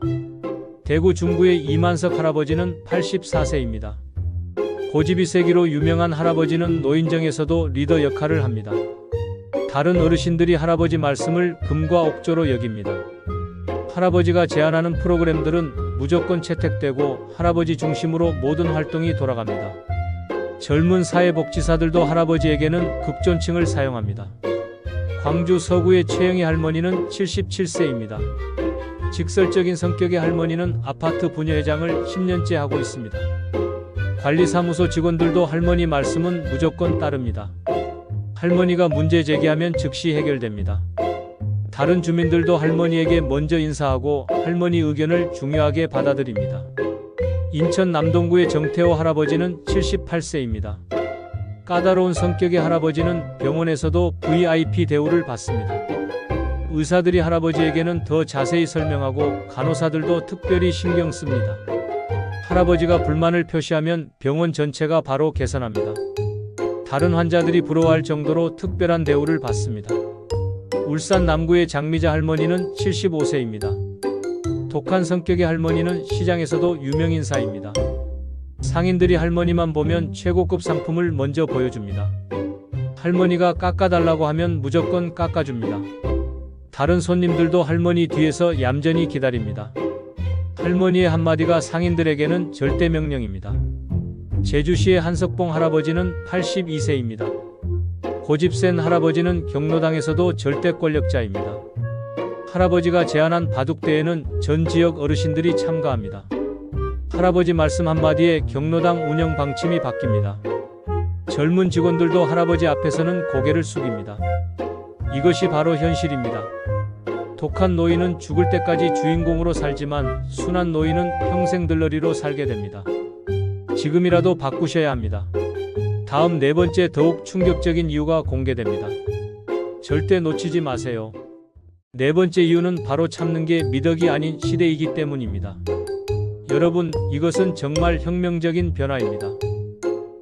대구 중구의 이만석 할아버지는 84세입니다. 고집이 세기로 유명한 할아버지는 노인정에서도 리더 역할을 합니다. 다른 어르신들이 할아버지 말씀을 금과 옥조로 여깁니다. 할아버지가 제안하는 프로그램들은 무조건 채택되고 할아버지 중심으로 모든 활동이 돌아갑니다. 젊은 사회복지사들도 할아버지에게는 극존칭을 사용합니다. 광주 서구의 최영희 할머니는 77세입니다. 직설적인 성격의 할머니는 아파트 분여회장을 10년째 하고 있습니다. 관리사무소 직원들도 할머니 말씀은 무조건 따릅니다. 할머니가 문제 제기하면 즉시 해결됩니다. 다른 주민들도 할머니에게 먼저 인사하고 할머니 의견을 중요하게 받아들입니다. 인천 남동구의 정태호 할아버지는 78세입니다. 까다로운 성격의 할아버지는 병원에서도 VIP 대우를 받습니다. 의사들이 할아버지에게는 더 자세히 설명하고 간호사들도 특별히 신경 씁니다. 할아버지가 불만을 표시하면 병원 전체가 바로 개선합니다. 다른 환자들이 부러워할 정도로 특별한 대우를 받습니다. 울산 남구의 장미자 할머니는 75세입니다. 독한 성격의 할머니는 시장에서도 유명인사입니다. 상인들이 할머니만 보면 최고급 상품을 먼저 보여줍니다. 할머니가 깎아달라고 하면 무조건 깎아줍니다. 다른 손님들도 할머니 뒤에서 얌전히 기다립니다. 할머니의 한마디가 상인들에게는 절대 명령입니다. 제주시의 한석봉 할아버지는 82세입니다. 고집센 할아버지는 경로당에서도 절대 권력자입니다. 할아버지가 제안한 바둑대회는 전 지역 어르신들이 참가합니다. 할아버지 말씀 한마디에 경로당 운영 방침이 바뀝니다. 젊은 직원들도 할아버지 앞에서는 고개를 숙입니다. 이것이 바로 현실입니다. 독한 노인은 죽을 때까지 주인공으로 살지만 순한 노인은 평생 들러리로 살게 됩니다. 지금이라도 바꾸셔야 합니다. 다음 네 번째 더욱 충격적인 이유가 공개됩니다. 절대 놓치지 마세요. 네 번째 이유는 바로 참는 게 미덕이 아닌 시대이기 때문입니다. 여러분, 이것은 정말 혁명적인 변화입니다.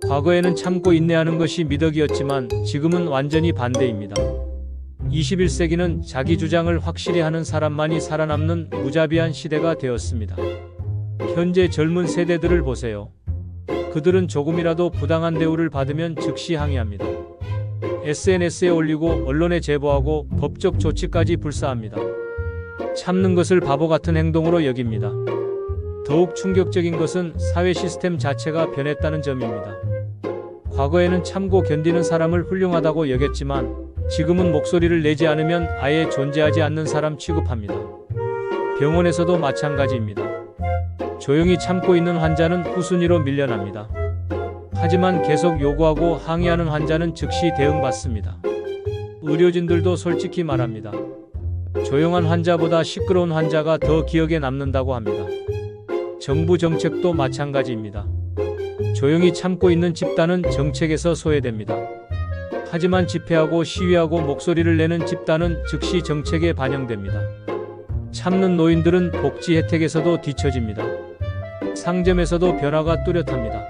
과거에는 참고 인내하는 것이 미덕이었지만 지금은 완전히 반대입니다. 21세기는 자기 주장을 확실히 하는 사람만이 살아남는 무자비한 시대가 되었습니다. 현재 젊은 세대들을 보세요. 그들은 조금이라도 부당한 대우를 받으면 즉시 항의합니다. SNS에 올리고 언론에 제보하고 법적 조치까지 불사합니다. 참는 것을 바보 같은 행동으로 여깁니다. 더욱 충격적인 것은 사회 시스템 자체가 변했다는 점입니다. 과거에는 참고 견디는 사람을 훌륭하다고 여겼지만 지금은 목소리를 내지 않으면 아예 존재하지 않는 사람 취급합니다. 병원에서도 마찬가지입니다. 조용히 참고 있는 환자는 후순위로 밀려납니다. 하지만 계속 요구하고 항의하는 환자는 즉시 대응받습니다. 의료진들도 솔직히 말합니다. 조용한 환자보다 시끄러운 환자가 더 기억에 남는다고 합니다. 정부 정책도 마찬가지입니다. 조용히 참고 있는 집단은 정책에서 소외됩니다. 하지만 집회하고 시위하고 목소리를 내는 집단은 즉시 정책에 반영됩니다. 참는 노인들은 복지 혜택에서도 뒤처집니다. 상점에서도 변화가 뚜렷합니다.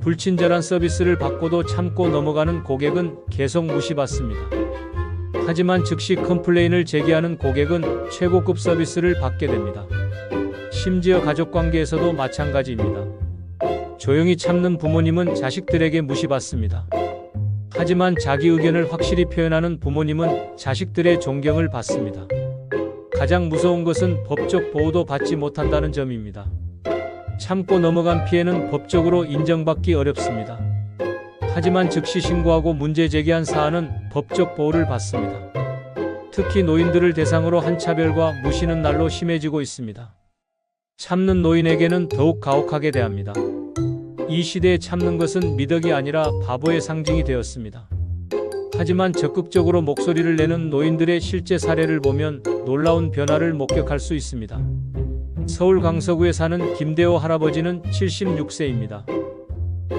불친절한 서비스를 받고도 참고 넘어가는 고객은 계속 무시받습니다. 하지만 즉시 컴플레인을 제기하는 고객은 최고급 서비스를 받게 됩니다. 심지어 가족관계에서도 마찬가지입니다. 조용히 참는 부모님은 자식들에게 무시받습니다. 하지만 자기 의견을 확실히 표현하는 부모님은 자식들의 존경을 받습니다. 가장 무서운 것은 법적 보호도 받지 못한다는 점입니다. 참고 넘어간 피해는 법적으로 인정받기 어렵습니다. 하지만 즉시 신고하고 문제 제기한 사안은 법적 보호를 받습니다. 특히 노인들을 대상으로 한 차별과 무시는 날로 심해지고 있습니다. 참는 노인에게는 더욱 가혹하게 대합니다. 이 시대에 참는 것은 미덕이 아니라 바보의 상징이 되었습니다. 하지만 적극적으로 목소리를 내는 노인들의 실제 사례를 보면 놀라운 변화를 목격할 수 있습니다. 서울 강서구에 사는 김대호 할아버지는 76세입니다.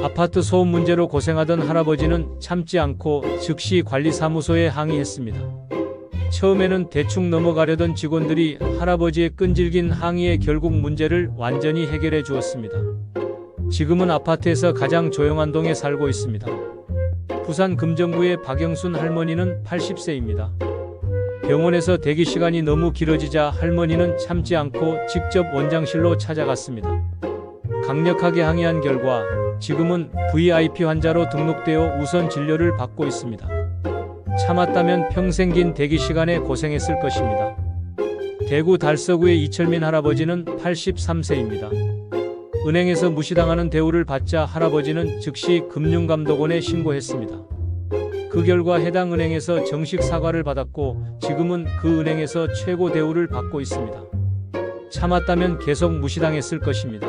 아파트 소음 문제로 고생하던 할아버지는 참지 않고 즉시 관리사무소에 항의했습니다. 처음에는 대충 넘어가려던 직원들이 할아버지의 끈질긴 항의에 결국 문제를 완전히 해결해 주었습니다. 지금은 아파트에서 가장 조용한 동에 살고 있습니다. 부산 금정구의 박영순 할머니는 80세입니다. 병원에서 대기 시간이 너무 길어지자 할머니는 참지 않고 직접 원장실로 찾아갔습니다. 강력하게 항의한 결과 지금은 VIP 환자로 등록되어 우선 진료를 받고 있습니다. 참았다면 평생 긴 대기 시간에 고생했을 것입니다. 대구 달서구의 이철민 할아버지는 83세입니다. 은행에서 무시당하는 대우를 받자 할아버지는 즉시 금융감독원에 신고했습니다. 그 결과 해당 은행에서 정식 사과를 받았고 지금은 그 은행에서 최고 대우를 받고 있습니다. 참았다면 계속 무시당했을 것입니다.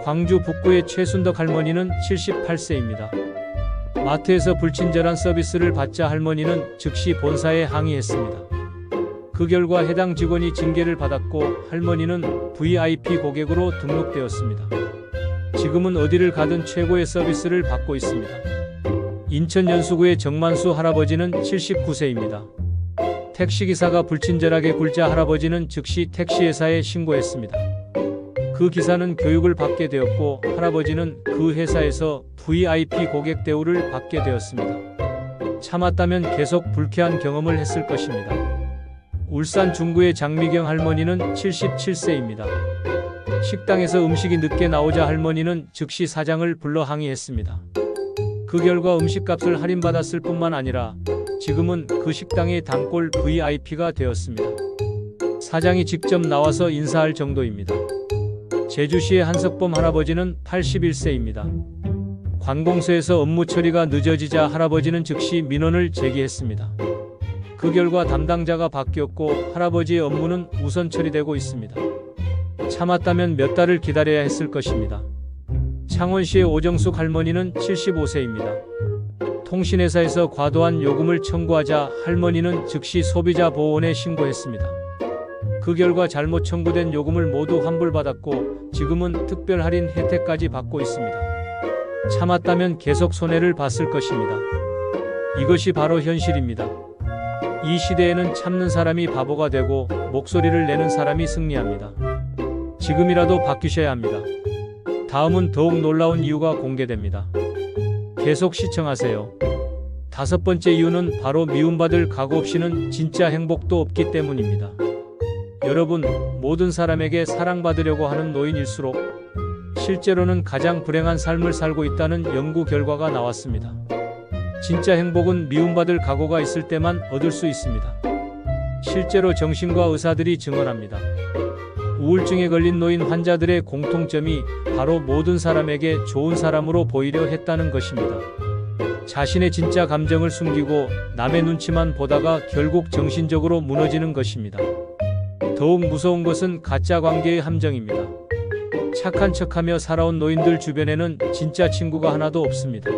광주 북구의 최순덕 할머니는 78세입니다. 마트에서 불친절한 서비스를 받자 할머니는 즉시 본사에 항의했습니다. 그 결과 해당 직원이 징계를 받았고 할머니는 VIP 고객으로 등록되었습니다. 지금은 어디를 가든 최고의 서비스를 받고 있습니다. 인천 연수구의 정만수 할아버지는 79세입니다. 택시기사가 불친절하게 굴자 할아버지는 즉시 택시회사에 신고했습니다. 그 기사는 교육을 받게 되었고 할아버지는 그 회사에서 VIP 고객 대우를 받게 되었습니다. 참았다면 계속 불쾌한 경험을 했을 것입니다. 울산 중구의 장미경 할머니는 77세입니다. 식당에서 음식이 늦게 나오자 할머니는 즉시 사장을 불러 항의했습니다. 그 결과 음식값을 할인받았을 뿐만 아니라 지금은 그 식당의 단골 VIP가 되었습니다. 사장이 직접 나와서 인사할 정도입니다. 제주시의 한석범 할아버지는 81세입니다. 관공서에서 업무 처리가 늦어지자 할아버지는 즉시 민원을 제기했습니다. 그 결과 담당자가 바뀌었고 할아버지의 업무는 우선 처리되고 있습니다. 참았다면 몇 달을 기다려야 했을 것입니다. 창원시의 오정숙 할머니는 75세입니다. 통신회사에서 과도한 요금을 청구하자 할머니는 즉시 소비자보호원에 신고했습니다. 그 결과 잘못 청구된 요금을 모두 환불받았고 지금은 특별 할인 혜택까지 받고 있습니다. 참았다면 계속 손해를 봤을 것입니다. 이것이 바로 현실입니다. 이 시대에는 참는 사람이 바보가 되고 목소리를 내는 사람이 승리합니다. 지금이라도 바뀌셔야 합니다. 다음은 더욱 놀라운 이유가 공개됩니다. 계속 시청하세요. 5번째 이유는 바로 미움받을 각오 없이는 진짜 행복도 없기 때문입니다. 여러분, 모든 사람에게 사랑받으려고 하는 노인일수록 실제로는 가장 불행한 삶을 살고 있다는 연구 결과가 나왔습니다. 진짜 행복은 미움받을 각오가 있을 때만 얻을 수 있습니다. 실제로 정신과 의사들이 증언합니다. 우울증에 걸린 노인 환자들의 공통점이 바로 모든 사람에게 좋은 사람으로 보이려 했다는 것입니다. 자신의 진짜 감정을 숨기고 남의 눈치만 보다가 결국 정신적으로 무너지는 것입니다. 더욱 무서운 것은 가짜 관계의 함정입니다. 착한 척하며 살아온 노인들 주변에는 진짜 친구가 하나도 없습니다.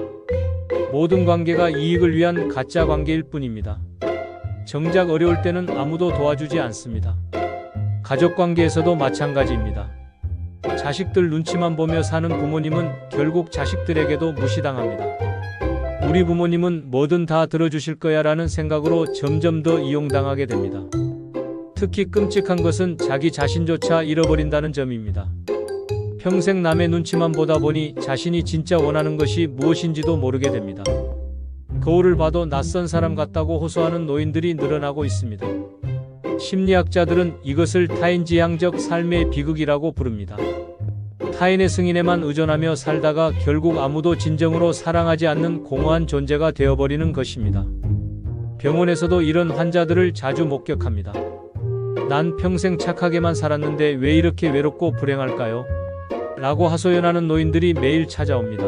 모든 관계가 이익을 위한 가짜 관계일 뿐입니다. 정작 어려울 때는 아무도 도와주지 않습니다. 가족 관계에서도 마찬가지입니다. 자식들 눈치만 보며 사는 부모님은 결국 자식들에게도 무시당합니다. 우리 부모님은 뭐든 다 들어주실 거야 라는 생각으로 점점 더 이용당하게 됩니다. 특히 끔찍한 것은 자기 자신조차 잃어버린다는 점입니다. 평생 남의 눈치만 보다 보니 자신이 진짜 원하는 것이 무엇인지도 모르게 됩니다. 거울을 봐도 낯선 사람 같다고 호소하는 노인들이 늘어나고 있습니다. 심리학자들은 이것을 타인지향적 삶의 비극이라고 부릅니다. 타인의 승인에만 의존하며 살다가 결국 아무도 진정으로 사랑하지 않는 공허한 존재가 되어버리는 것입니다. 병원에서도 이런 환자들을 자주 목격합니다. 난 평생 착하게만 살았는데 왜 이렇게 외롭고 불행할까요? 라고 하소연하는 노인들이 매일 찾아옵니다.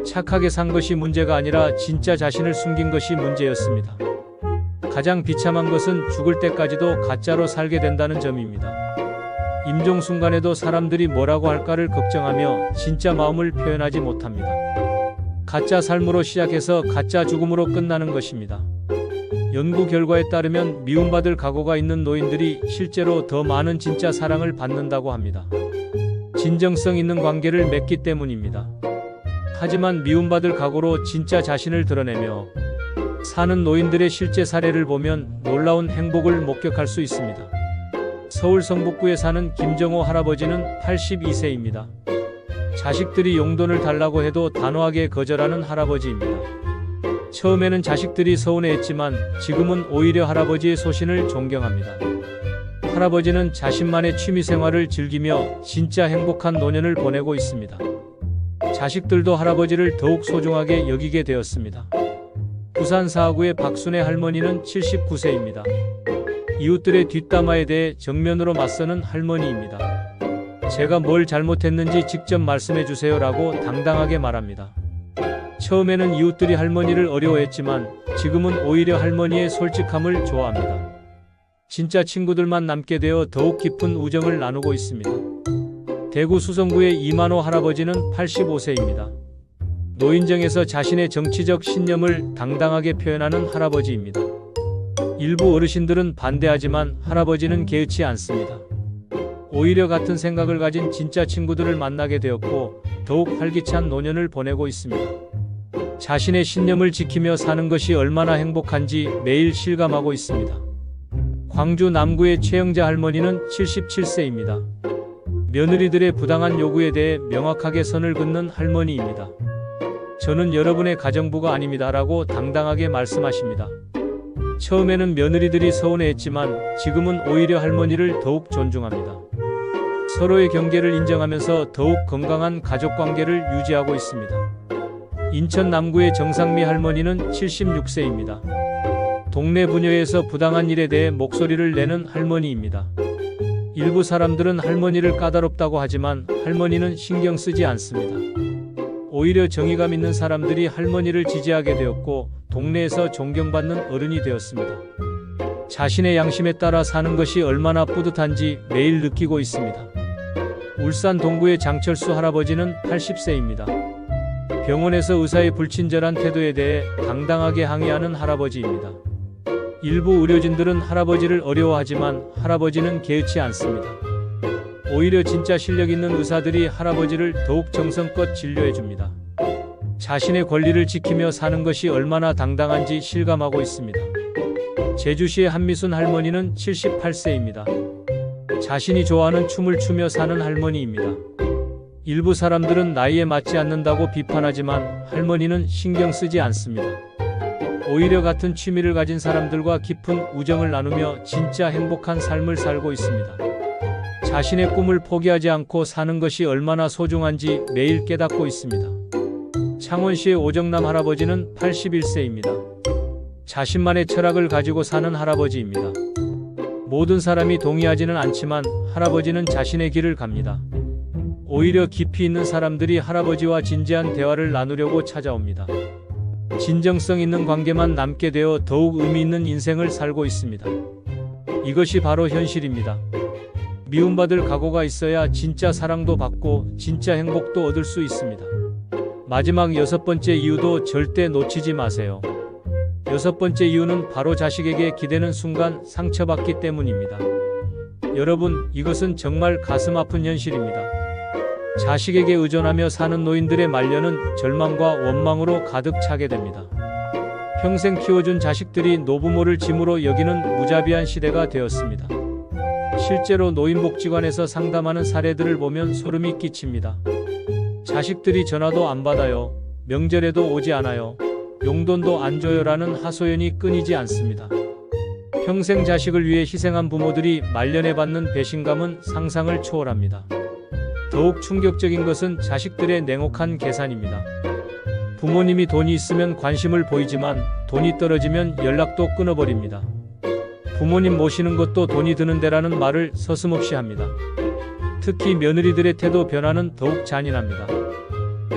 착하게 산 것이 문제가 아니라 진짜 자신을 숨긴 것이 문제였습니다. 가장 비참한 것은 죽을 때까지도 가짜로 살게 된다는 점입니다. 임종 순간에도 사람들이 뭐라고 할까를 걱정하며 진짜 마음을 표현하지 못합니다. 가짜 삶으로 시작해서 가짜 죽음으로 끝나는 것입니다. 연구 결과에 따르면 미움받을 각오가 있는 노인들이 실제로 더 많은 진짜 사랑을 받는다고 합니다. 진정성 있는 관계를 맺기 때문입니다. 하지만 미움받을 각오로 진짜 자신을 드러내며 사는 노인들의 실제 사례를 보면 놀라운 행복을 목격할 수 있습니다. 서울 성북구에 사는 김정호 할아버지는 82세입니다. 자식들이 용돈을 달라고 해도 단호하게 거절하는 할아버지입니다. 처음에는 자식들이 서운해했지만 지금은 오히려 할아버지의 소신을 존경합니다. 할아버지는 자신만의 취미생활을 즐기며 진짜 행복한 노년을 보내고 있습니다. 자식들도 할아버지를 더욱 소중하게 여기게 되었습니다. 부산 사하구의 박순애 할머니는 79세입니다. 이웃들의 뒷담화에 대해 정면으로 맞서는 할머니입니다. 제가 뭘 잘못했는지 직접 말씀해 주세요 라고 당당하게 말합니다. 처음에는 이웃들이 할머니를 어려워했지만 지금은 오히려 할머니의 솔직함을 좋아합니다. 진짜 친구들만 남게 되어 더욱 깊은 우정을 나누고 있습니다. 대구 수성구의 이만호 할아버지는 85세입니다. 노인정에서 자신의 정치적 신념을 당당하게 표현하는 할아버지입니다. 일부 어르신들은 반대하지만 할아버지는 개의치 않습니다. 오히려 같은 생각을 가진 진짜 친구들을 만나게 되었고 더욱 활기찬 노년을 보내고 있습니다. 자신의 신념을 지키며 사는 것이 얼마나 행복한지 매일 실감하고 있습니다. 광주 남구의 최영자 할머니는 77세입니다. 며느리들의 부당한 요구에 대해 명확하게 선을 긋는 할머니입니다. 저는 여러분의 가정부가 아닙니다라고 당당하게 말씀하십니다. 처음에는 며느리들이 서운해했지만 지금은 오히려 할머니를 더욱 존중합니다. 서로의 경계를 인정하면서 더욱 건강한 가족관계를 유지하고 있습니다. 인천 남구의 정상미 할머니는 76세입니다. 동네 부녀에서 부당한 일에 대해 목소리를 내는 할머니입니다. 일부 사람들은 할머니를 까다롭다고 하지만 할머니는 신경 쓰지 않습니다. 오히려 정의감 있는 사람들이 할머니를 지지하게 되었고 동네에서 존경받는 어른이 되었습니다. 자신의 양심에 따라 사는 것이 얼마나 뿌듯한지 매일 느끼고 있습니다. 울산 동구의 장철수 할아버지는 80세입니다. 병원에서 의사의 불친절한 태도에 대해 당당하게 항의하는 할아버지입니다. 일부 의료진들은 할아버지를 어려워하지만 할아버지는 개의치 않습니다. 오히려 진짜 실력 있는 의사들이 할아버지를 더욱 정성껏 진료해줍니다. 자신의 권리를 지키며 사는 것이 얼마나 당당한지 실감하고 있습니다. 제주시의 한미순 할머니는 78세입니다. 자신이 좋아하는 춤을 추며 사는 할머니입니다. 일부 사람들은 나이에 맞지 않는다고 비판하지만 할머니는 신경 쓰지 않습니다. 오히려 같은 취미를 가진 사람들과 깊은 우정을 나누며 진짜 행복한 삶을 살고 있습니다. 자신의 꿈을 포기하지 않고 사는 것이 얼마나 소중한지 매일 깨닫고 있습니다. 창원시의 오정남 할아버지는 81세입니다. 자신만의 철학을 가지고 사는 할아버지입니다. 모든 사람이 동의하지는 않지만 할아버지는 자신의 길을 갑니다. 오히려 깊이 있는 사람들이 할아버지와 진지한 대화를 나누려고 찾아옵니다. 진정성 있는 관계만 남게 되어 더욱 의미 있는 인생을 살고 있습니다. 이것이 바로 현실입니다. 미움받을 각오가 있어야 진짜 사랑도 받고 진짜 행복도 얻을 수 있습니다. 마지막 6번째 이유도 절대 놓치지 마세요. 6번째 이유는 바로 자식에게 기대는 순간 상처받기 때문입니다. 여러분, 이것은 정말 가슴 아픈 현실입니다. 자식에게 의존하며 사는 노인들의 말년은 절망과 원망으로 가득 차게 됩니다. 평생 키워준 자식들이 노부모를 짐으로 여기는 무자비한 시대가 되었습니다. 실제로 노인복지관에서 상담하는 사례들을 보면 소름이 끼칩니다. 자식들이 전화도 안 받아요. 명절에도 오지 않아요. 용돈도 안 줘요라는 하소연이 끊이지 않습니다. 평생 자식을 위해 희생한 부모들이 말년에 받는 배신감은 상상을 초월합니다. 더욱 충격적인 것은 자식들의 냉혹한 계산입니다. 부모님이 돈이 있으면 관심을 보이지만 돈이 떨어지면 연락도 끊어버립니다. 부모님 모시는 것도 돈이 드는 데라는 말을 서슴없이 합니다. 특히 며느리들의 태도 변화는 더욱 잔인합니다.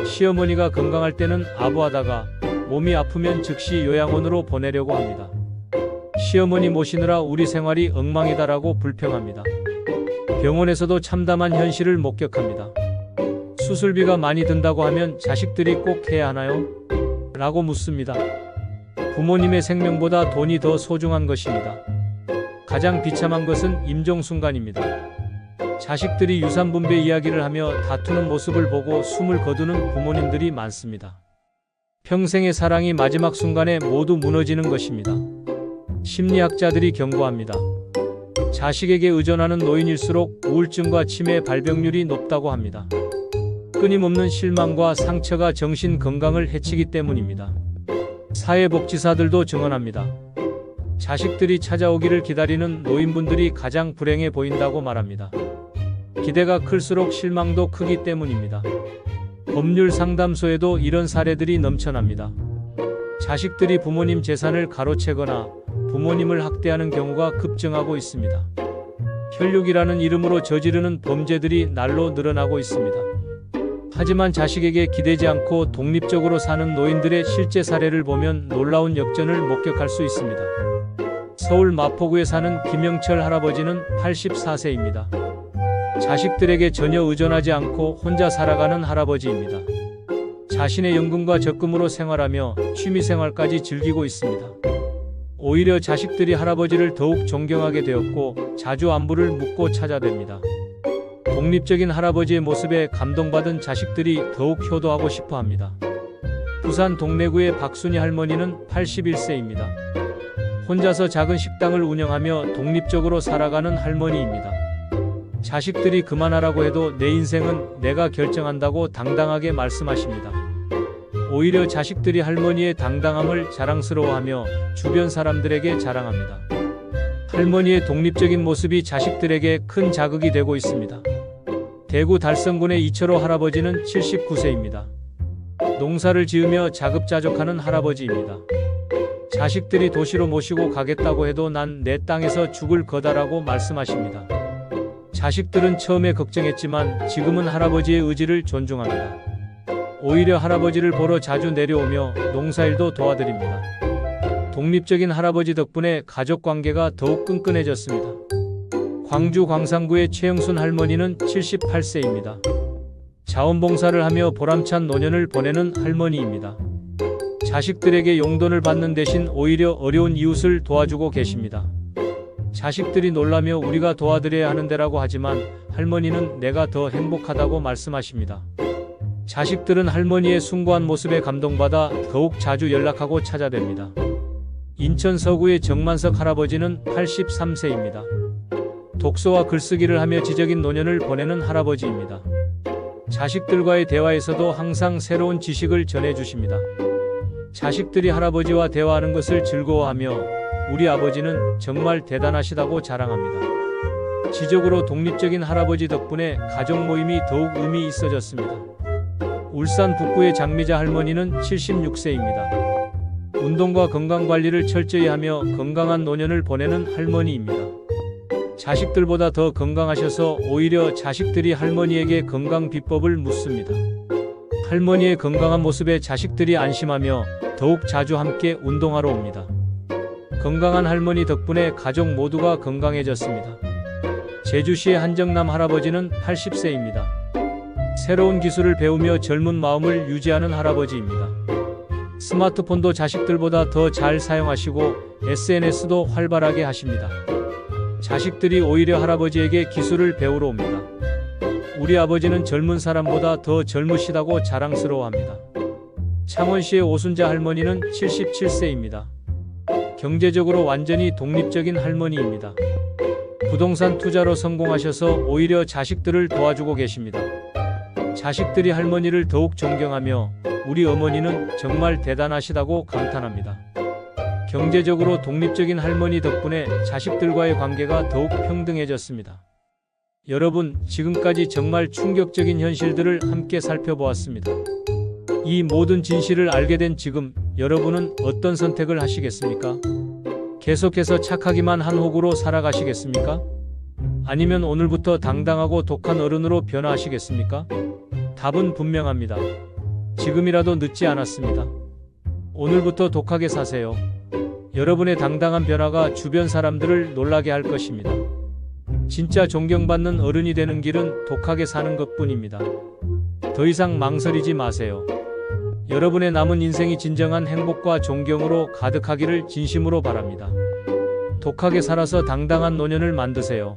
시어머니가 건강할 때는 아부하다가 몸이 아프면 즉시 요양원으로 보내려고 합니다. 시어머니 모시느라 우리 생활이 엉망이다라고 불평합니다. 병원에서도 참담한 현실을 목격합니다. 수술비가 많이 든다고 하면 자식들이 꼭 해야 하나요? 라고 묻습니다. 부모님의 생명보다 돈이 더 소중한 것입니다. 가장 비참한 것은 임종순간입니다. 자식들이 유산분배 이야기를 하며 다투는 모습을 보고 숨을 거두는 부모님들이 많습니다. 평생의 사랑이 마지막 순간에 모두 무너지는 것입니다. 심리학자들이 경고합니다. 자식에게 의존하는 노인일수록 우울증과 치매 발병률이 높다고 합니다. 끊임없는 실망과 상처가 정신 건강을 해치기 때문입니다. 사회복지사들도 증언합니다. 자식들이 찾아오기를 기다리는 노인분들이 가장 불행해 보인다고 말합니다. 기대가 클수록 실망도 크기 때문입니다. 법률 상담소에도 이런 사례들이 넘쳐납니다. 자식들이 부모님 재산을 가로채거나 부모님을 학대하는 경우가 급증하고 있습니다. 혈육이라는 이름으로 저지르는 범죄들이 날로 늘어나고 있습니다. 하지만 자식에게 기대지 않고 독립적으로 사는 노인들의 실제 사례를 보면 놀라운 역전을 목격할 수 있습니다. 서울 마포구에 사는 김영철 할아버지는 84세입니다. 자식들에게 전혀 의존하지 않고 혼자 살아가는 할아버지입니다. 자신의 연금과 적금으로 생활하며 취미생활까지 즐기고 있습니다. 오히려 자식들이 할아버지를 더욱 존경하게 되었고 자주 안부를 묻고 찾아뵙니다. 독립적인 할아버지의 모습에 감동받은 자식들이 더욱 효도하고 싶어 합니다. 부산 동래구의 박순희 할머니는 81세입니다. 혼자서 작은 식당을 운영하며 독립적으로 살아가는 할머니입니다. 자식들이 그만하라고 해도 내 인생은 내가 결정한다고 당당하게 말씀하십니다. 오히려 자식들이 할머니의 당당함을 자랑스러워하며 주변 사람들에게 자랑합니다. 할머니의 독립적인 모습이 자식들에게 큰 자극이 되고 있습니다. 대구 달성군의 이철호 할아버지는 79세입니다. 농사를 지으며 자급자족하는 할아버지입니다. 자식들이 도시로 모시고 가겠다고 해도 난 내 땅에서 죽을 거다라고 말씀하십니다. 자식들은 처음에 걱정했지만 지금은 할아버지의 의지를 존중합니다. 오히려 할아버지를 보러 자주 내려오며 농사일도 도와드립니다. 독립적인 할아버지 덕분에 가족관계가 더욱 끈끈해졌습니다. 광주 광산구의 최영순 할머니는 78세입니다. 자원봉사를 하며 보람찬 노년을 보내는 할머니입니다. 자식들에게 용돈을 받는 대신 오히려 어려운 이웃을 도와주고 계십니다. 자식들이 놀라며 우리가 도와드려야 하는데라고 하지만 할머니는 내가 더 행복하다고 말씀하십니다. 자식들은 할머니의 숭고한 모습에 감동받아 더욱 자주 연락하고 찾아댑니다. 인천 서구의 정만석 할아버지는 83세입니다. 독서와 글쓰기를 하며 지적인 노년을 보내는 할아버지입니다. 자식들과의 대화에서도 항상 새로운 지식을 전해주십니다. 자식들이 할아버지와 대화하는 것을 즐거워하며 우리 아버지는 정말 대단하시다고 자랑합니다. 지적으로 독립적인 할아버지 덕분에 가족 모임이 더욱 의미 있어졌습니다. 울산 북구의 장미자 할머니는 76세입니다. 운동과 건강관리를 철저히 하며 건강한 노년을 보내는 할머니입니다. 자식들보다 더 건강하셔서 오히려 자식들이 할머니에게 건강 비법을 묻습니다. 할머니의 건강한 모습에 자식들이 안심하며 더욱 자주 함께 운동하러 옵니다. 건강한 할머니 덕분에 가족 모두가 건강해졌습니다. 제주시의 한정남 할아버지는 80세입니다. 새로운 기술을 배우며 젊은 마음을 유지하는 할아버지입니다. 스마트폰도 자식들보다 더 잘 사용하시고 SNS도 활발하게 하십니다. 자식들이 오히려 할아버지에게 기술을 배우러 옵니다. 우리 아버지는 젊은 사람보다 더 젊으시다고 자랑스러워합니다. 창원시의 오순자 할머니는 77세입니다. 경제적으로 완전히 독립적인 할머니입니다. 부동산 투자로 성공하셔서 오히려 자식들을 도와주고 계십니다. 자식들이 할머니를 더욱 존경하며 우리 어머니는 정말 대단하시다고 감탄합니다. 경제적으로 독립적인 할머니 덕분에 자식들과의 관계가 더욱 평등해졌습니다. 여러분, 지금까지 정말 충격적인 현실들을 함께 살펴보았습니다. 이 모든 진실을 알게 된 지금 여러분은 어떤 선택을 하시겠습니까? 계속해서 착하기만 한 호구로 살아가시겠습니까? 아니면 오늘부터 당당하고 독한 어른으로 변화하시겠습니까? 답은 분명합니다. 지금이라도 늦지 않았습니다. 오늘부터 독하게 사세요. 여러분의 당당한 변화가 주변 사람들을 놀라게 할 것입니다. 진짜 존경받는 어른이 되는 길은 독하게 사는 것뿐입니다. 더 이상 망설이지 마세요. 여러분의 남은 인생이 진정한 행복과 존경으로 가득하기를 진심으로 바랍니다. 독하게 살아서 당당한 노년을 만드세요.